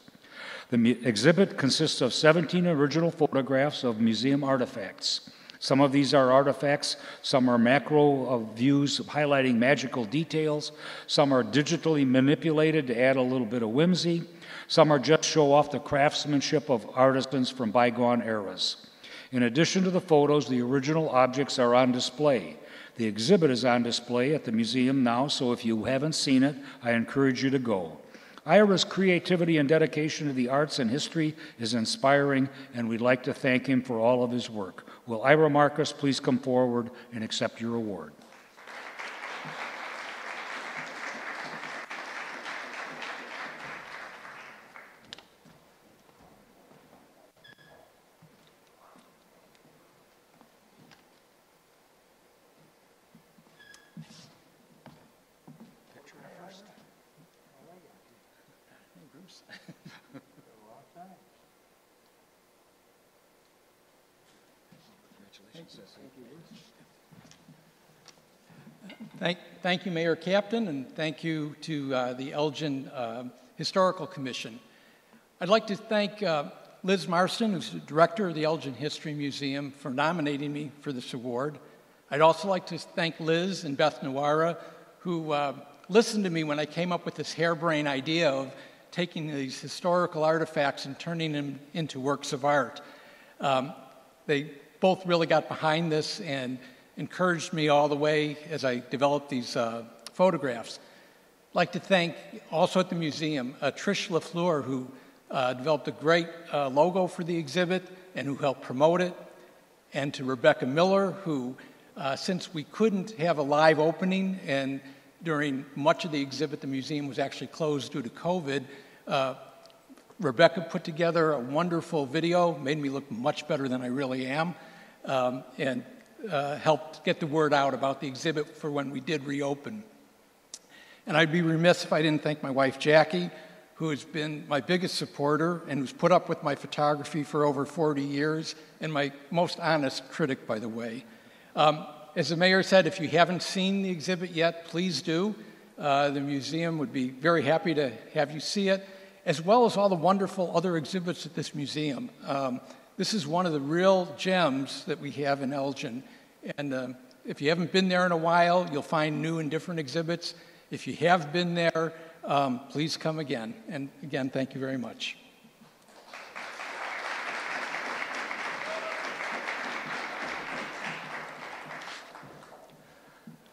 The exhibit consists of 17 original photographs of museum artifacts. Some of these are artifacts, some are macro views highlighting magical details, some are digitally manipulated to add a little bit of whimsy, some are just show off the craftsmanship of artisans from bygone eras. In addition to the photos, the original objects are on display. The exhibit is on display at the museum now, so if you haven't seen it, I encourage you to go. Ira's creativity and dedication to the arts and history is inspiring, and we'd like to thank him for all of his work. Will Ira Marcus please come forward and accept your award? Thank you, Mayor Captain, and thank you to the Elgin Historical Commission. I'd like to thank Liz Marston, who's the director of the Elgin History Museum, for nominating me for this award. I'd also like to thank Liz and Beth Nawara, who listened to me when I came up with this harebrained idea of taking these historical artifacts and turning them into works of art. They both really got behind this and encouraged me all the way as I developed these photographs. I'd like to thank also at the museum Trish LaFleur, who developed a great logo for the exhibit and who helped promote it, and to Rebecca Miller, who since we couldn't have a live opening and during much of the exhibit the museum was actually closed due to COVID, Rebecca put together a wonderful video, made me look much better than I really am, and helped get the word out about the exhibit for when we did reopen. And I'd be remiss if I didn't thank my wife Jackie, who has been my biggest supporter and who's put up with my photography for over 40 years, and my most honest critic, by the way. As the mayor said, if you haven't seen the exhibit yet, please do. The museum would be very happy to have you see it, as well as all the wonderful other exhibits at this museum. This is one of the real gems that we have in Elgin. And if you haven't been there in a while, you'll find new and different exhibits. If you have been there, please come again. And again, thank you very much.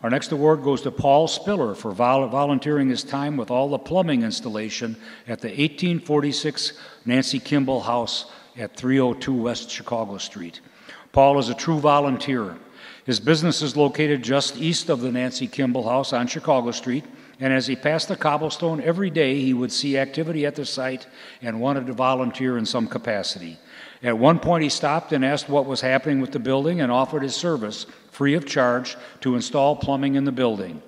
Our next award goes to Paul Spiller for volunteering his time with all the plumbing installation at the 1846 Nancy Kimball House at 302 West Chicago Street. Paul is a true volunteer. His business is located just east of the Nancy Kimball House on Chicago Street, and as he passed the cobblestone every day, he would see activity at the site and wanted to volunteer in some capacity. At one point, he stopped and asked what was happening with the building and offered his service, free of charge, to install plumbing in the building.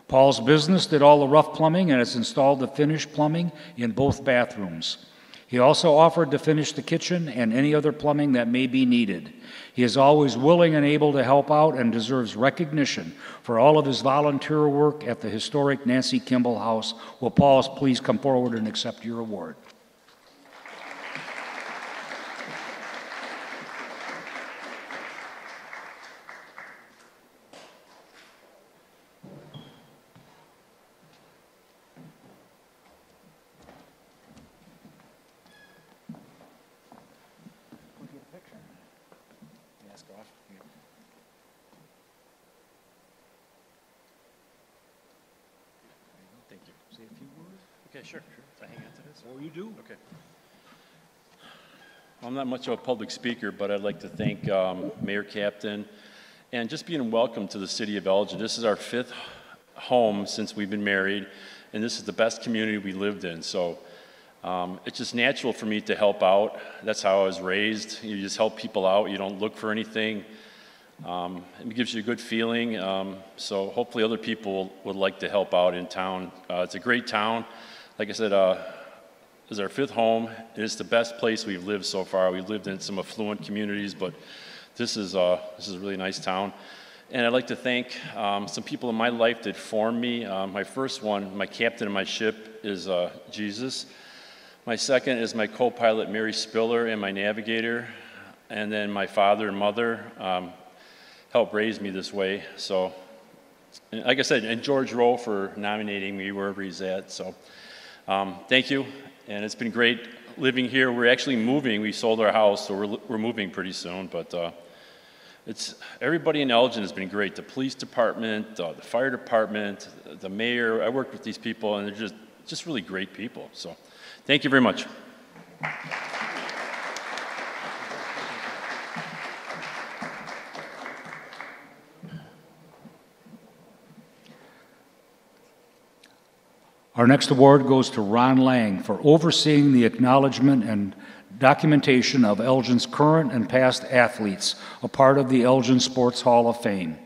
Paul's business did all the rough plumbing and has installed the finished plumbing in both bathrooms. He also offered to finish the kitchen and any other plumbing that may be needed. He is always willing and able to help out and deserves recognition for all of his volunteer work at the historic Nancy Kimball House. Will Paul please come forward and accept your award? Okay, sure. So I hang on to this? Oh, you do? Okay. Well, I'm not much of a public speaker, but I'd like to thank Mayor Captain and just being welcome to the city of Elgin. This is our 5th home since we've been married, and this is the best community we lived in. So it's just natural for me to help out. That's how I was raised. You just help people out. You don't look for anything. It gives you a good feeling. So hopefully other people would like to help out in town. It's a great town. Like I said, this is our 5th home. It's the best place we've lived so far. We've lived in some affluent communities, but this is a really nice town. And I'd like to thank some people in my life that formed me. My first one, my captain of my ship, is Jesus. My second is my co-pilot, Mary Spiller, and my navigator. And then my father and mother helped raise me this way. So, like I said, and George Rowe for nominating me wherever he's at. So, thank you. And it's been great living here. We're actually moving. We sold our house, so we're moving pretty soon. But everybody in Elgin has been great. The police department, the fire department, the mayor. I worked with these people, and they're just really great people. So, thank you very much. Our next award goes to Ron Lang for overseeing the acknowledgement and documentation of Elgin's current and past athletes, a part of the Elgin Sports Hall of Fame.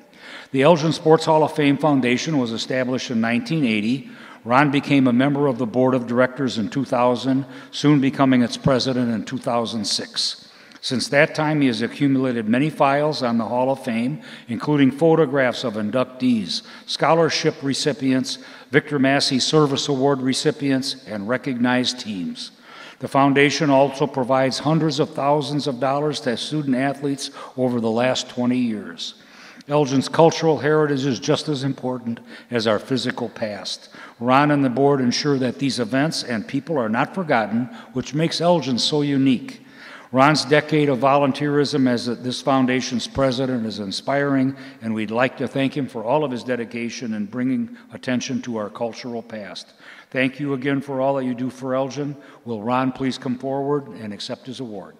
The Elgin Sports Hall of Fame Foundation was established in 1980. Ron became a member of the board of directors in 2000, soon becoming its president in 2006. Since that time, he has accumulated many files on the Hall of Fame, including photographs of inductees, scholarship recipients, Victor Massey Service Award recipients, and recognized teams. The foundation also provides hundreds of thousands of dollars to student athletes over the last 20 years. Elgin's cultural heritage is just as important as our physical past. Ron and the board ensure that these events and people are not forgotten, which makes Elgin so unique. Ron's decade of volunteerism as this foundation's president is inspiring, and we'd like to thank him for all of his dedication in bringing attention to our cultural past. Thank you again for all that you do for Elgin. Will Ron please come forward and accept his award?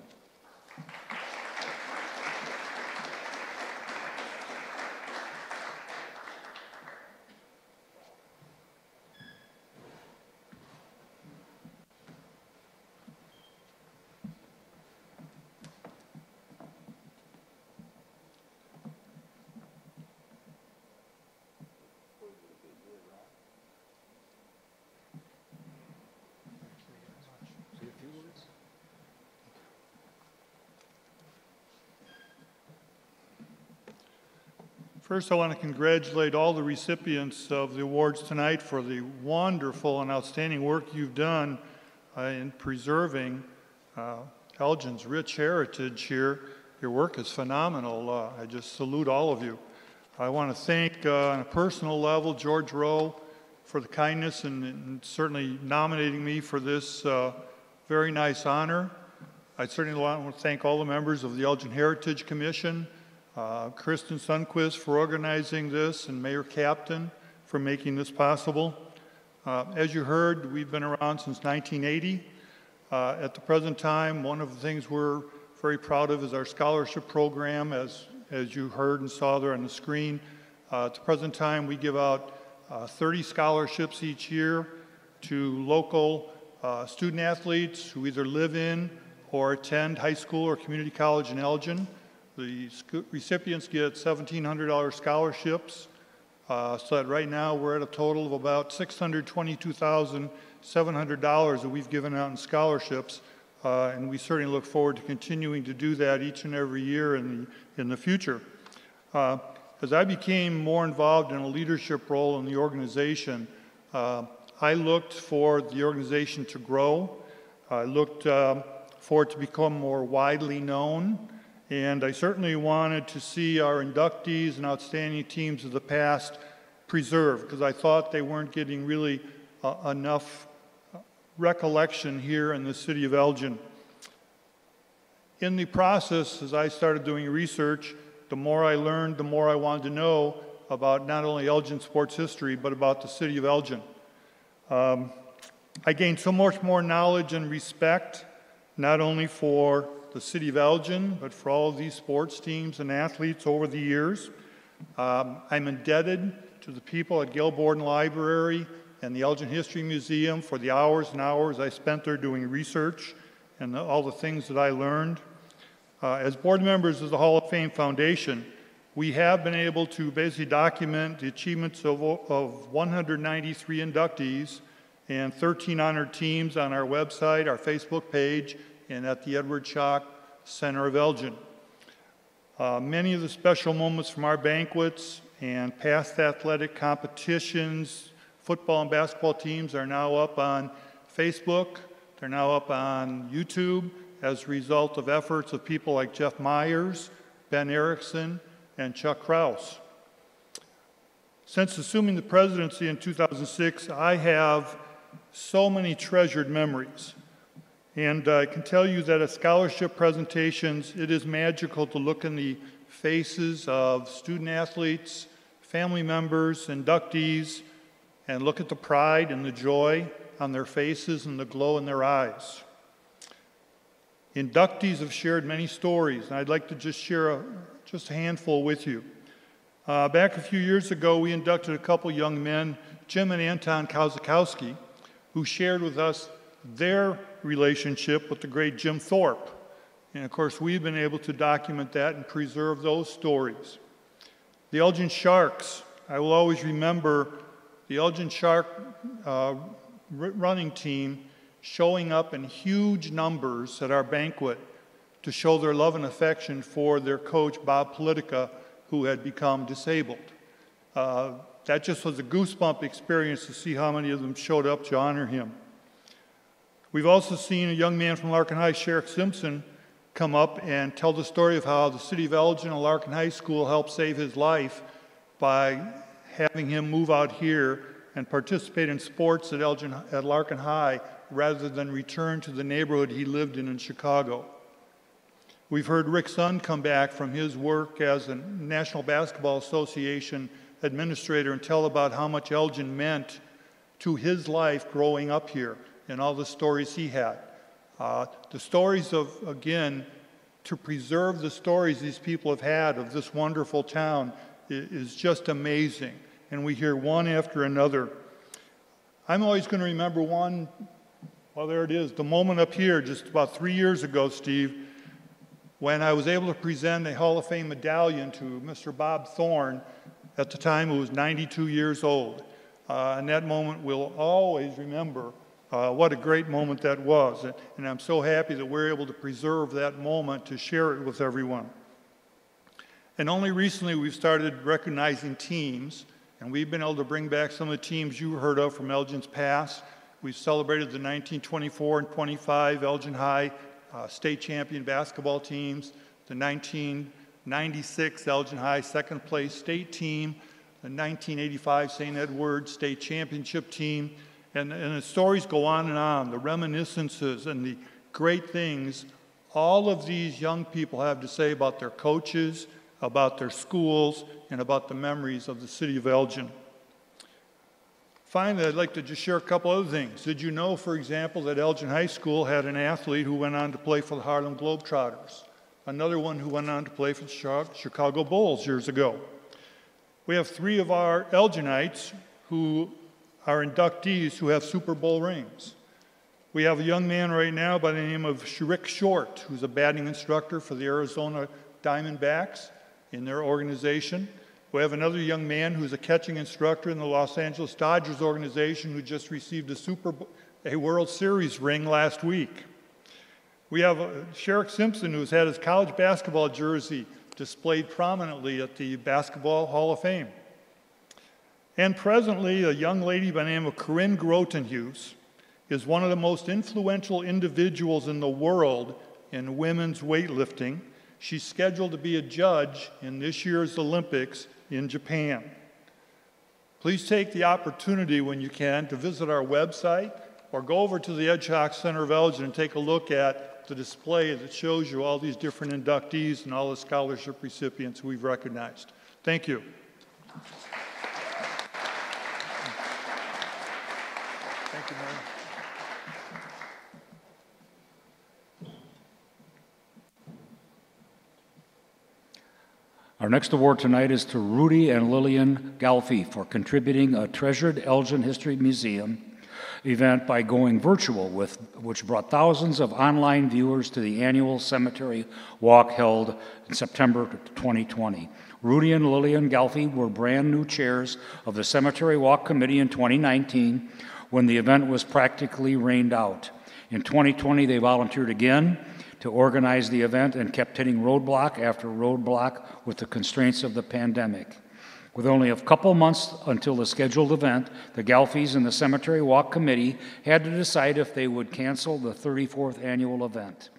First, I want to congratulate all the recipients of the awards tonight for the wonderful and outstanding work you've done in preserving Elgin's rich heritage here. Your work is phenomenal. I just salute all of you. I want to thank, on a personal level, George Rowe for the kindness and certainly nominating me for this very nice honor. I certainly want to thank all the members of the Elgin Heritage Commission, Kristen Sundquist for organizing this, and Mayor Captain for making this possible. As you heard, we've been around since 1980. At the present time, one of the things we're very proud of is our scholarship program, as you heard and saw there on the screen. At the present time, we give out 30 scholarships each year to local student athletes who either live in or attend high school or community college in Elgin. The recipients get $1,700 scholarships, so that right now we're at a total of about $622,700 that we've given out in scholarships, and we certainly look forward to continuing to do that each and every year in the future. As I became more involved in a leadership role in the organization, I looked for the organization to grow. I looked for it to become more widely known. And I certainly wanted to see our inductees and outstanding teams of the past preserved, because I thought they weren't getting really enough recollection here in the city of Elgin. In the process, as I started doing research, the more I learned, the more I wanted to know about not only Elgin sports history, but about the city of Elgin. I gained so much more knowledge and respect, not only for the city of Elgin, but for all of these sports teams and athletes over the years. I'm indebted to the people at Gilborden Library and the Elgin History Museum for the hours and hours I spent there doing research and all the things that I learned. As board members of the Hall of Fame Foundation, we have been able to basically document the achievements of 193 inductees and 13 honored teams on our website, our Facebook page, and at the Edward Schock Center of Elgin. Many of the special moments from our banquets and past athletic competitions, football and basketball teams are now up on Facebook. They're now up on YouTube as a result of efforts of people like Jeff Myers, Ben Erickson, and Chuck Kraus. Since assuming the presidency in 2006, I have so many treasured memories. And I can tell you that at scholarship presentations, it is magical to look in the faces of student athletes, family members, inductees, and look at the pride and the joy on their faces and the glow in their eyes. Inductees have shared many stories, and I'd like to just share just a handful with you. Back a few years ago, we inducted a couple young men, Jim and Anton Kozakowski, who shared with us their relationship with the great Jim Thorpe. And of course, we've been able to document that and preserve those stories. The Elgin Sharks, I will always remember the Elgin Shark running team showing up in huge numbers at our banquet to show their love and affection for their coach, Bob Politica, who had become disabled. That just was a goosebump experience to see how many of them showed up to honor him. We've also seen a young man from Larkin High, Sheriff Simpson, come up and tell the story of how the city of Elgin and Larkin High School helped save his life by having him move out here and participate in sports at Larkin High rather than return to the neighborhood he lived in Chicago. We've heard Rick Sun come back from his work as a National Basketball Association administrator and tell about how much Elgin meant to his life growing up here and all the stories he had. The stories of, again, to preserve the stories these people have had of this wonderful town is just amazing. And we hear one after another. I'm always going to remember one, well, there it is, the moment up here just about 3 years ago, Steve, when I was able to present a Hall of Fame medallion to Mr. Bob Thorne, at the time who was 92 years old. And that moment we'll always remember what a great moment that was. And I'm so happy that we're able to preserve that moment to share it with everyone. And only recently we've started recognizing teams, and we've been able to bring back some of the teams you heard of from Elgin's past. We've celebrated the 1924 and 25 Elgin High state champion basketball teams, the 1996 Elgin High second place state team, the 1985 St. Edward state championship team, and the stories go on, the reminiscences and the great things all of these young people have to say about their coaches, about their schools, and about the memories of the city of Elgin. Finally, I'd like to just share a couple other things. Did you know, for example, that Elgin High School had an athlete who went on to play for the Harlem Globetrotters, another one who went on to play for the Chicago Bulls years ago. We have 3 of our Elginites who are inductees who have Super Bowl rings. We have a young man right now by the name of Rick Short, who's a batting instructor for the Arizona Diamondbacks in their organization. We have another young man who's a catching instructor in the Los Angeles Dodgers organization who just received a World Series ring last week. We have Sheriff Simpson, who's had his college basketball jersey displayed prominently at the Basketball Hall of Fame. And presently, a young lady by the name of Corinne Grotenhuis is one of the most influential individuals in the world in women's weightlifting. She's scheduled to be a judge in this year's Olympics in Japan. Please take the opportunity when you can to visit our website or go over to the Schock Center of Elgin and take a look at the display that shows you all these different inductees and all the scholarship recipients we've recognized. Thank you. Thank you, Mary. Our next award tonight is to Rudy and Lillian Galfi for contributing a treasured Elgin History Museum event by going virtual, which brought thousands of online viewers to the annual cemetery walk held in September 2020. Rudy and Lillian Galfi were brand new chairs of the Cemetery Walk Committee in 2019 when the event was practically rained out. In 2020, they volunteered again to organize the event and kept hitting roadblock after roadblock with the constraints of the pandemic. With only a couple months until the scheduled event, the Galfis and the Cemetery Walk Committee had to decide if they would cancel the 34th annual event.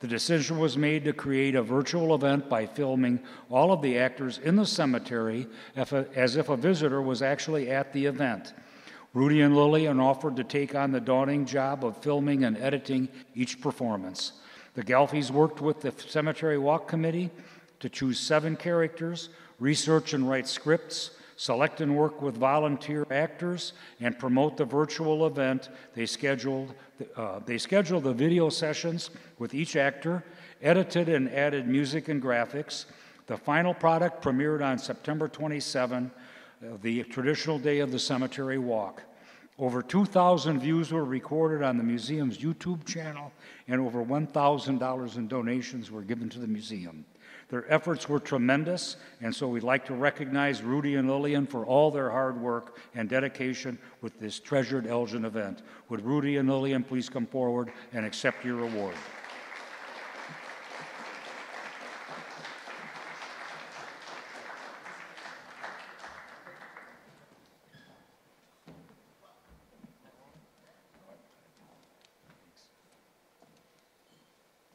The decision was made to create a virtual event by filming all of the actors in the cemetery as if a visitor was actually at the event. Rudy and Lillian offered to take on the daunting job of filming and editing each performance. The Galfis worked with the Cemetery Walk Committee to choose 7 characters, research and write scripts, select and work with volunteer actors, and promote the virtual event. They scheduled the video sessions with each actor, edited and added music and graphics. The final product premiered on September 27, the traditional day of the cemetery walk. Over 2,000 views were recorded on the museum's YouTube channel, and over $1,000 in donations were given to the museum. Their efforts were tremendous, and so we'd like to recognize Rudy and Lillian for all their hard work and dedication with this treasured Elgin event. Would Rudy and Lillian please come forward and accept your award?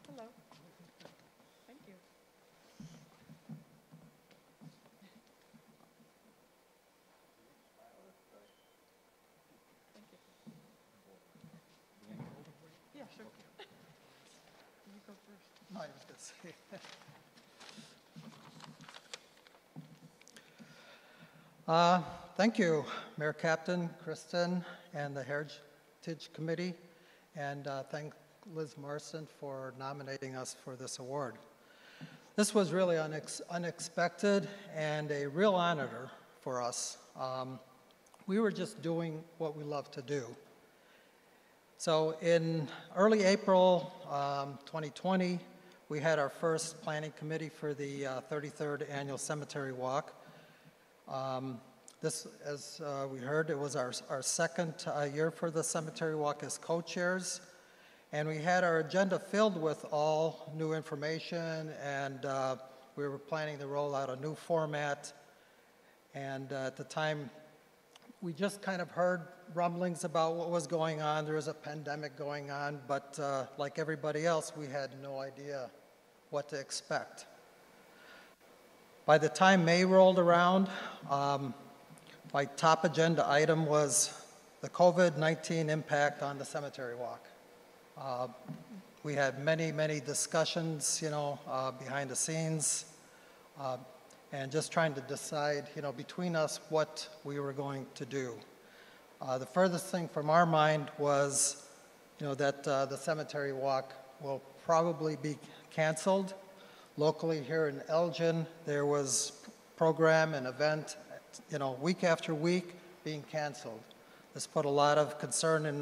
Hello. Thank you. Yeah, sure. You go first. I was going to say. Thank you, Mayor Captain, Kristen, and the Heritage Committee, and thank Liz Marston for nominating us for this award. This was really unexpected and a real honor for us. We were just doing what we love to do. So in early April 2020, we had our first planning committee for the 33rd Annual Cemetery Walk. This, as we heard, it was our second year for the Cemetery Walk as co-chairs. And we had our agenda filled with all new information, and we were planning to roll out a new format. And at the time, we just kind of heard rumblings about what was going on. There was a pandemic going on, but like everybody else, we had no idea what to expect. By the time May rolled around, my top agenda item was the COVID-19 impact on the cemetery walk. We had many discussions, behind the scenes, and just trying to decide, between us what we were going to do. The furthest thing from our mind was, that the cemetery walk will probably be canceled. Locally here in Elgin, there was program and event, week after week being canceled. This put a lot of concern in,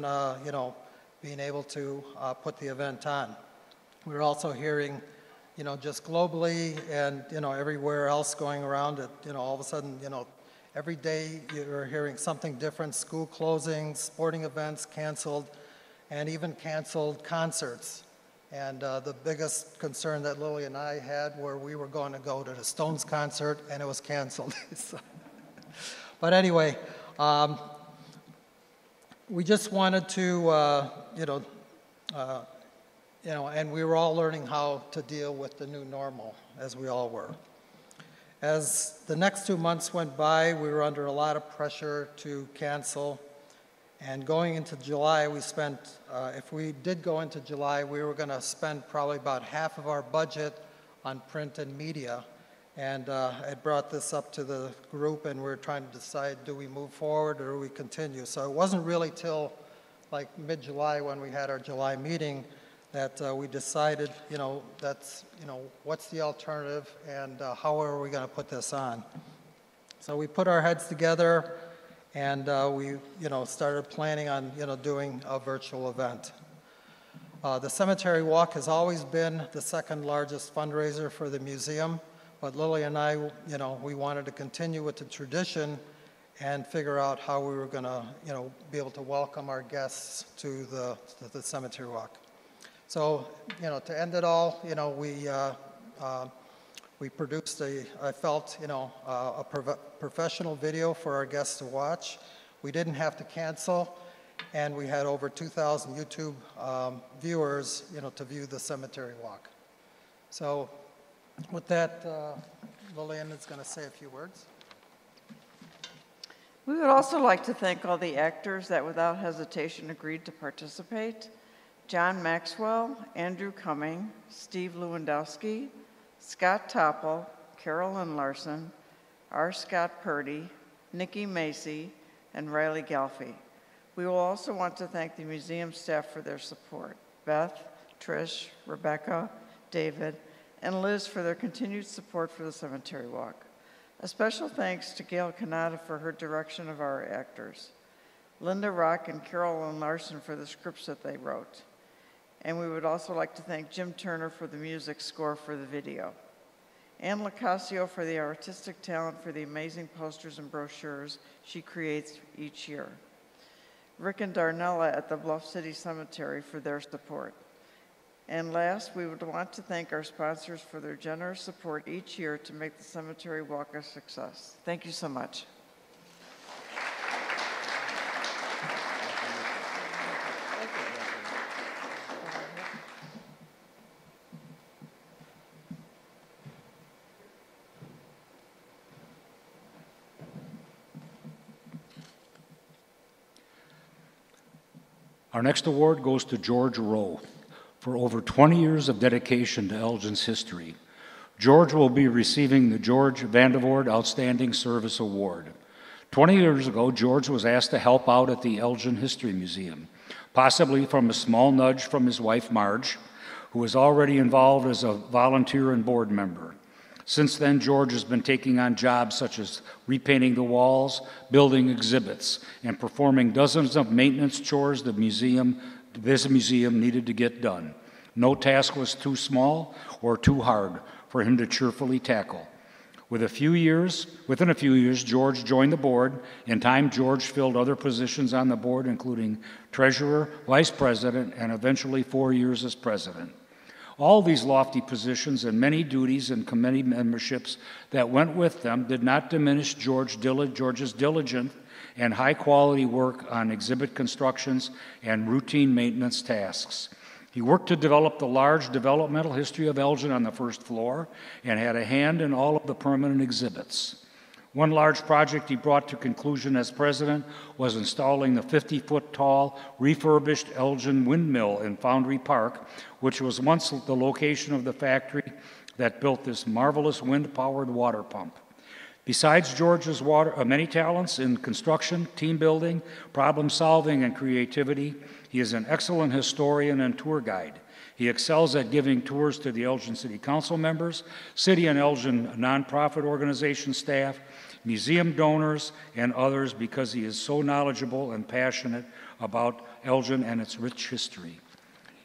being able to put the event on. We were also hearing, just globally and, everywhere else going around it, all of a sudden, every day you're hearing something different, school closings, sporting events canceled, and even canceled concerts. And the biggest concern that Lily and I had were we were going to go to the Stones concert and it was canceled. But anyway, we just wanted to, and we were all learning how to deal with the new normal, as we all were. As the next 2 months went by, we were under a lot of pressure to cancel. And going into July, we spent, if we did go into July, we were going to spend probably about half of our budget on print and media. And I brought this up to the group, and we were trying to decide, do we move forward or do we continue? So it wasn't really till like mid-July when we had our July meeting that we decided, what's the alternative and how are we going to put this on? So we put our heads together and we, started planning on, doing a virtual event. The Cemetery Walk has always been the second largest fundraiser for the museum, but Lily and I, we wanted to continue with the tradition and figure out how we were going to, be able to welcome our guests to the Cemetery Walk. So, to end it all, we produced I felt, a professional video for our guests to watch. We didn't have to cancel, and we had over 2,000 YouTube viewers, to view the Cemetery Walk. So, with that, Lillian is going to say a few words. We would also like to thank all the actors that without hesitation agreed to participate. John Maxwell, Andrew Cumming, Steve Lewandowski, Scott Topple, Carolyn Larson, R. Scott Purdy, Nikki Macy, and Riley Galfie. We will also want to thank the museum staff for their support. Beth, Trish, Rebecca, David, and Liz for their continued support for the Cemetery Walk. A special thanks to Gail Kanata for her direction of our actors, Linda Rock and Carolyn Larson for the scripts that they wrote. And we would also like to thank Jim Turner for the music score for the video. Ann Lacasio for the artistic talent for the amazing posters and brochures she creates each year. Rick and Darnella at the Bluff City Cemetery for their support. And last, we would want to thank our sponsors for their generous support each year to make the Cemetery Walk a success. Thank you so much. Our next award goes to George Rowe for over 20 years of dedication to Elgin's history. George will be receiving the George Vandervoort Outstanding Service Award. 20 years ago, George was asked to help out at the Elgin History Museum, possibly from a small nudge from his wife, Marge, who was already involved as a volunteer and board member. Since then, George has been taking on jobs such as repainting the walls, building exhibits, and performing dozens of maintenance chores this museum needed to get done. No task was too small or too hard for him to cheerfully tackle. Within a few years, George joined the board. In time, George filled other positions on the board, including treasurer, vice president, and eventually 4 years as president. All these lofty positions and many duties and committee memberships that went with them did not diminish George's diligent and high-quality work on exhibit constructions and routine maintenance tasks. He worked to develop the large developmental history of Elgin on the first floor and had a hand in all of the permanent exhibits. One large project he brought to conclusion as president was installing the 50-foot-tall refurbished Elgin windmill in Foundry Park, which was once the location of the factory that built this marvelous wind-powered water pump. Besides George's many talents in construction, team building, problem solving, and creativity, he is an excellent historian and tour guide. He excels at giving tours to the Elgin City Council members, City and Elgin nonprofit organization staff, museum donors, and others because he is so knowledgeable and passionate about Elgin and its rich history.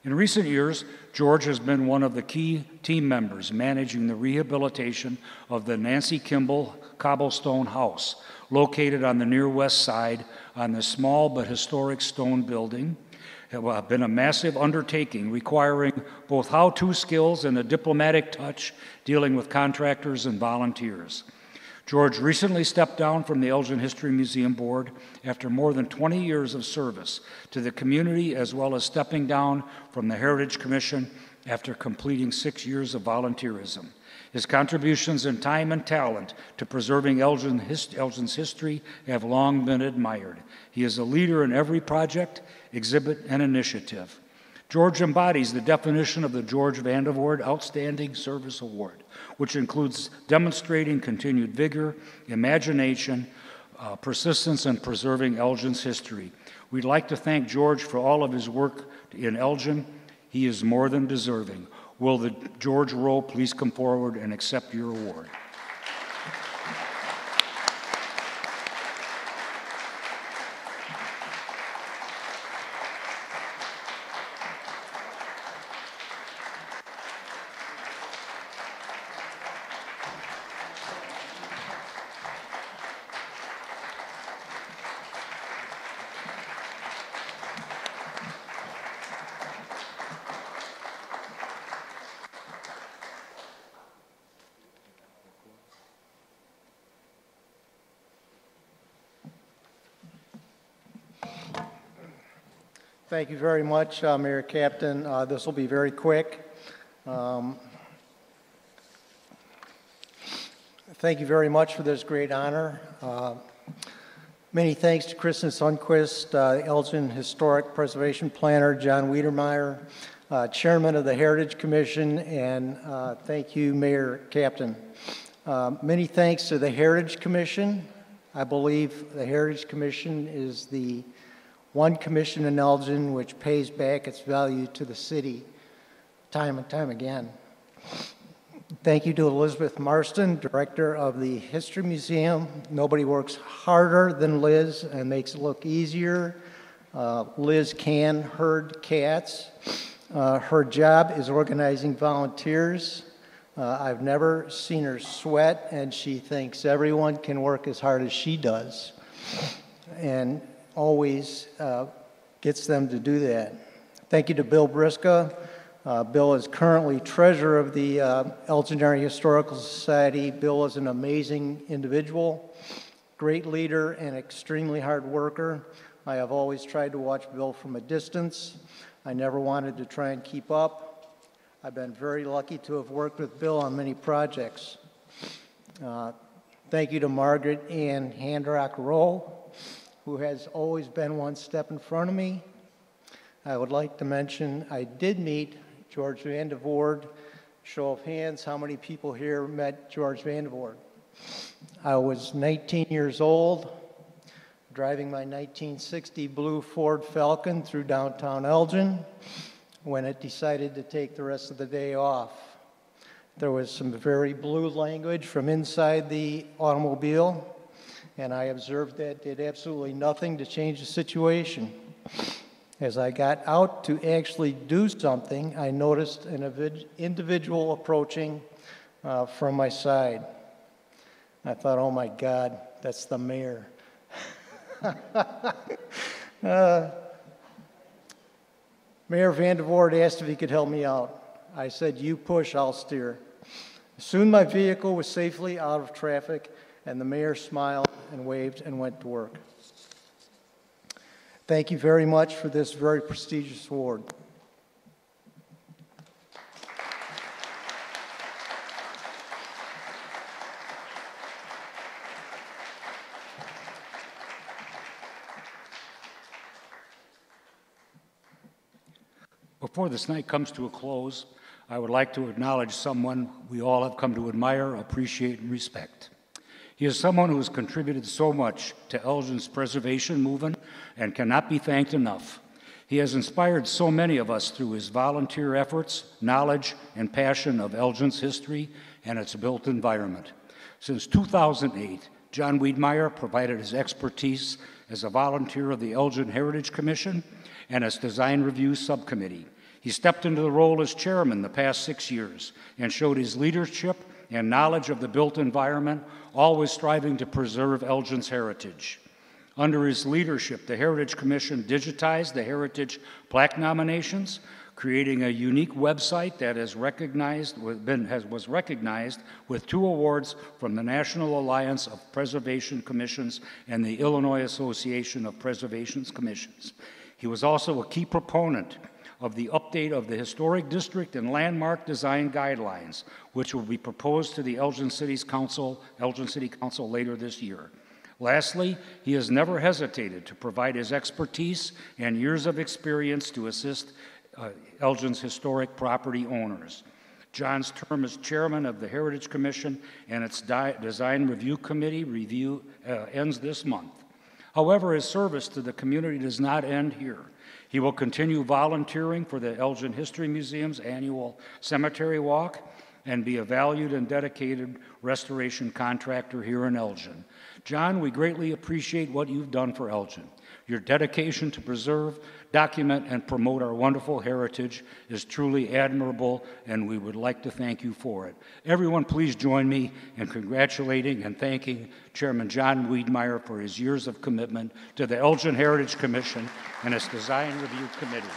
In recent years, George has been one of the key team members managing the rehabilitation of the Nancy Kimball cobblestone house, located on the near west side on the small but historic stone building. It has been a massive undertaking requiring both how-to skills and a diplomatic touch dealing with contractors and volunteers. George recently stepped down from the Elgin History Museum Board after more than 20 years of service to the community, as well as stepping down from the Heritage Commission after completing 6 years of volunteerism. His contributions in time and talent to preserving Elgin's history have long been admired. He is a leader in every project, exhibit, and initiative. George embodies the definition of the George Vandervoort Outstanding Service Award, which includes demonstrating continued vigor, imagination, persistence in preserving Elgin's history. We'd like to thank George for all of his work in Elgin. He is more than deserving. Will the George Rowe please come forward and accept your award? Thank you very much, Mayor Captain. This will be very quick. Thank you very much for this great honor. Many thanks to Kristen Sundquist, Elgin Historic Preservation Planner, John Wiedermeyer, Chairman of the Heritage Commission, and thank you, Mayor Captain. Many thanks to the Heritage Commission. I believe the Heritage Commission is the one commission in Elgin which pays back its value to the city time and time again. Thank you to Elizabeth Marston, Director of the History Museum. Nobody works harder than Liz and makes it look easier. Liz can herd cats. Her job is organizing volunteers. I've never seen her sweat, and she thinks everyone can work as hard as she does. And always gets them to do that. Thank you to Bill Briska. Bill is currently treasurer of the Elgin Area Historical Society. Bill is an amazing individual, great leader, and extremely hard worker. I have always tried to watch Bill from a distance. I never wanted to try and keep up. I've been very lucky to have worked with Bill on many projects. Thank you to Margaret Ann Handrock Rowe, who has always been one step in front of me. I would like to mention I did meet George Van de Voorde. Show of hands, how many people here met George Van de Voorde? I was 19 years old, driving my 1960 blue Ford Falcon through downtown Elgin when it decided to take the rest of the day off. There was some very blue language from inside the automobile, and I observed that did absolutely nothing to change the situation. As I got out to actually do something, I noticed an individual approaching from my side. I thought, oh my God, that's the mayor. Mayor Van de Voorde asked if he could help me out. I said, you push, I'll steer. Soon my vehicle was safely out of traffic, and the mayor smiled and waved and went to work. Thank you very much for this very prestigious award. Before this night comes to a close, I would like to acknowledge someone we all have come to admire, appreciate, and respect. He is someone who has contributed so much to Elgin's preservation movement and cannot be thanked enough. He has inspired so many of us through his volunteer efforts, knowledge, and passion of Elgin's history and its built environment. Since 2008, John Wiedmeyer provided his expertise as a volunteer of the Elgin Heritage Commission and its Design Review Subcommittee. He stepped into the role as chairman the past 6 years and showed his leadership and knowledge of the built environment, always striving to preserve Elgin's heritage. Under his leadership, the Heritage Commission digitized the heritage plaque nominations, creating a unique website that was recognized with 2 awards from the National Alliance of Preservation Commissions and the Illinois Association of Preservation Commissions. He was also a key proponent of the update of the Historic District and Landmark Design Guidelines, which will be proposed to the Elgin City Council later this year. Lastly, he has never hesitated to provide his expertise and years of experience to assist Elgin's historic property owners. John's term as chairman of the Heritage Commission and its Design Review Committee ends this month. However, his service to the community does not end here. He will continue volunteering for the Elgin History Museum's annual cemetery walk and be a valued and dedicated restoration contractor here in Elgin. John, we greatly appreciate what you've done for Elgin. Your dedication to preserve, document, and promote our wonderful heritage is truly admirable, and we would like to thank you for it. Everyone, please join me in congratulating and thanking Chairman John Wiedemeyer for his years of commitment to the Elgin Heritage Commission and its Design Review Committee.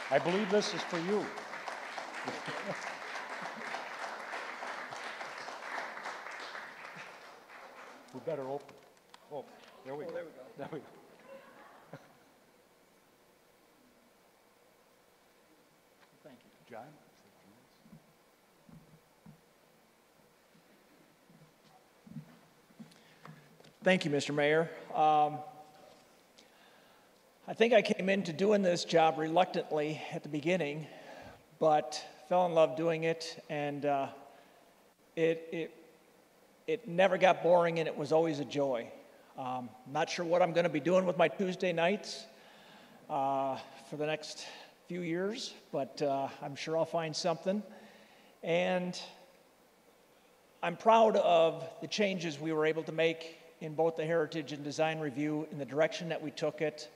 I believe this is for you. We better open. Oh, there we go. There we go. There we go. Thank you. John? Thank you, Mr. Mayor. I think I came into doing this job reluctantly at the beginning, but fell in love doing it, and it never got boring, and it was always a joy. Not sure what I'm going to be doing with my Tuesday nights for the next few years, but I'm sure I'll find something. And I'm proud of the changes we were able to make in both the Heritage and Design Review in the direction that we took it,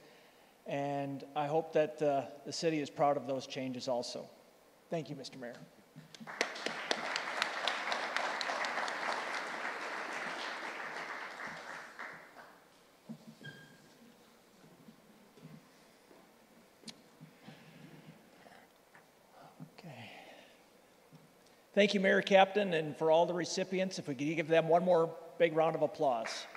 and I hope that the city is proud of those changes also. Thank you, Mr. Mayor. Thank you, Mayor Captain, and for all the recipients, if we could give them one more big round of applause.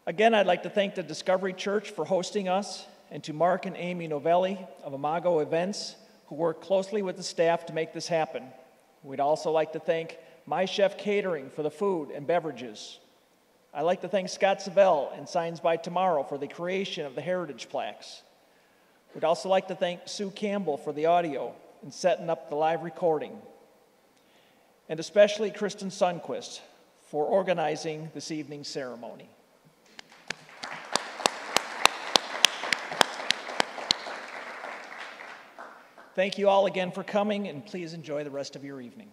Again, I'd like to thank the Discovery Church for hosting us, and to Mark and Amy Novelli of Imago Events, who worked closely with the staff to make this happen. We'd also like to thank My Chef Catering for the food and beverages. I'd like to thank Scott Savell and Signs by Tomorrow for the creation of the heritage plaques. We'd also like to thank Sue Campbell for the audio and setting up the live recording. And especially Kristen Sundquist for organizing this evening's ceremony. Thank you all again for coming, and please enjoy the rest of your evening.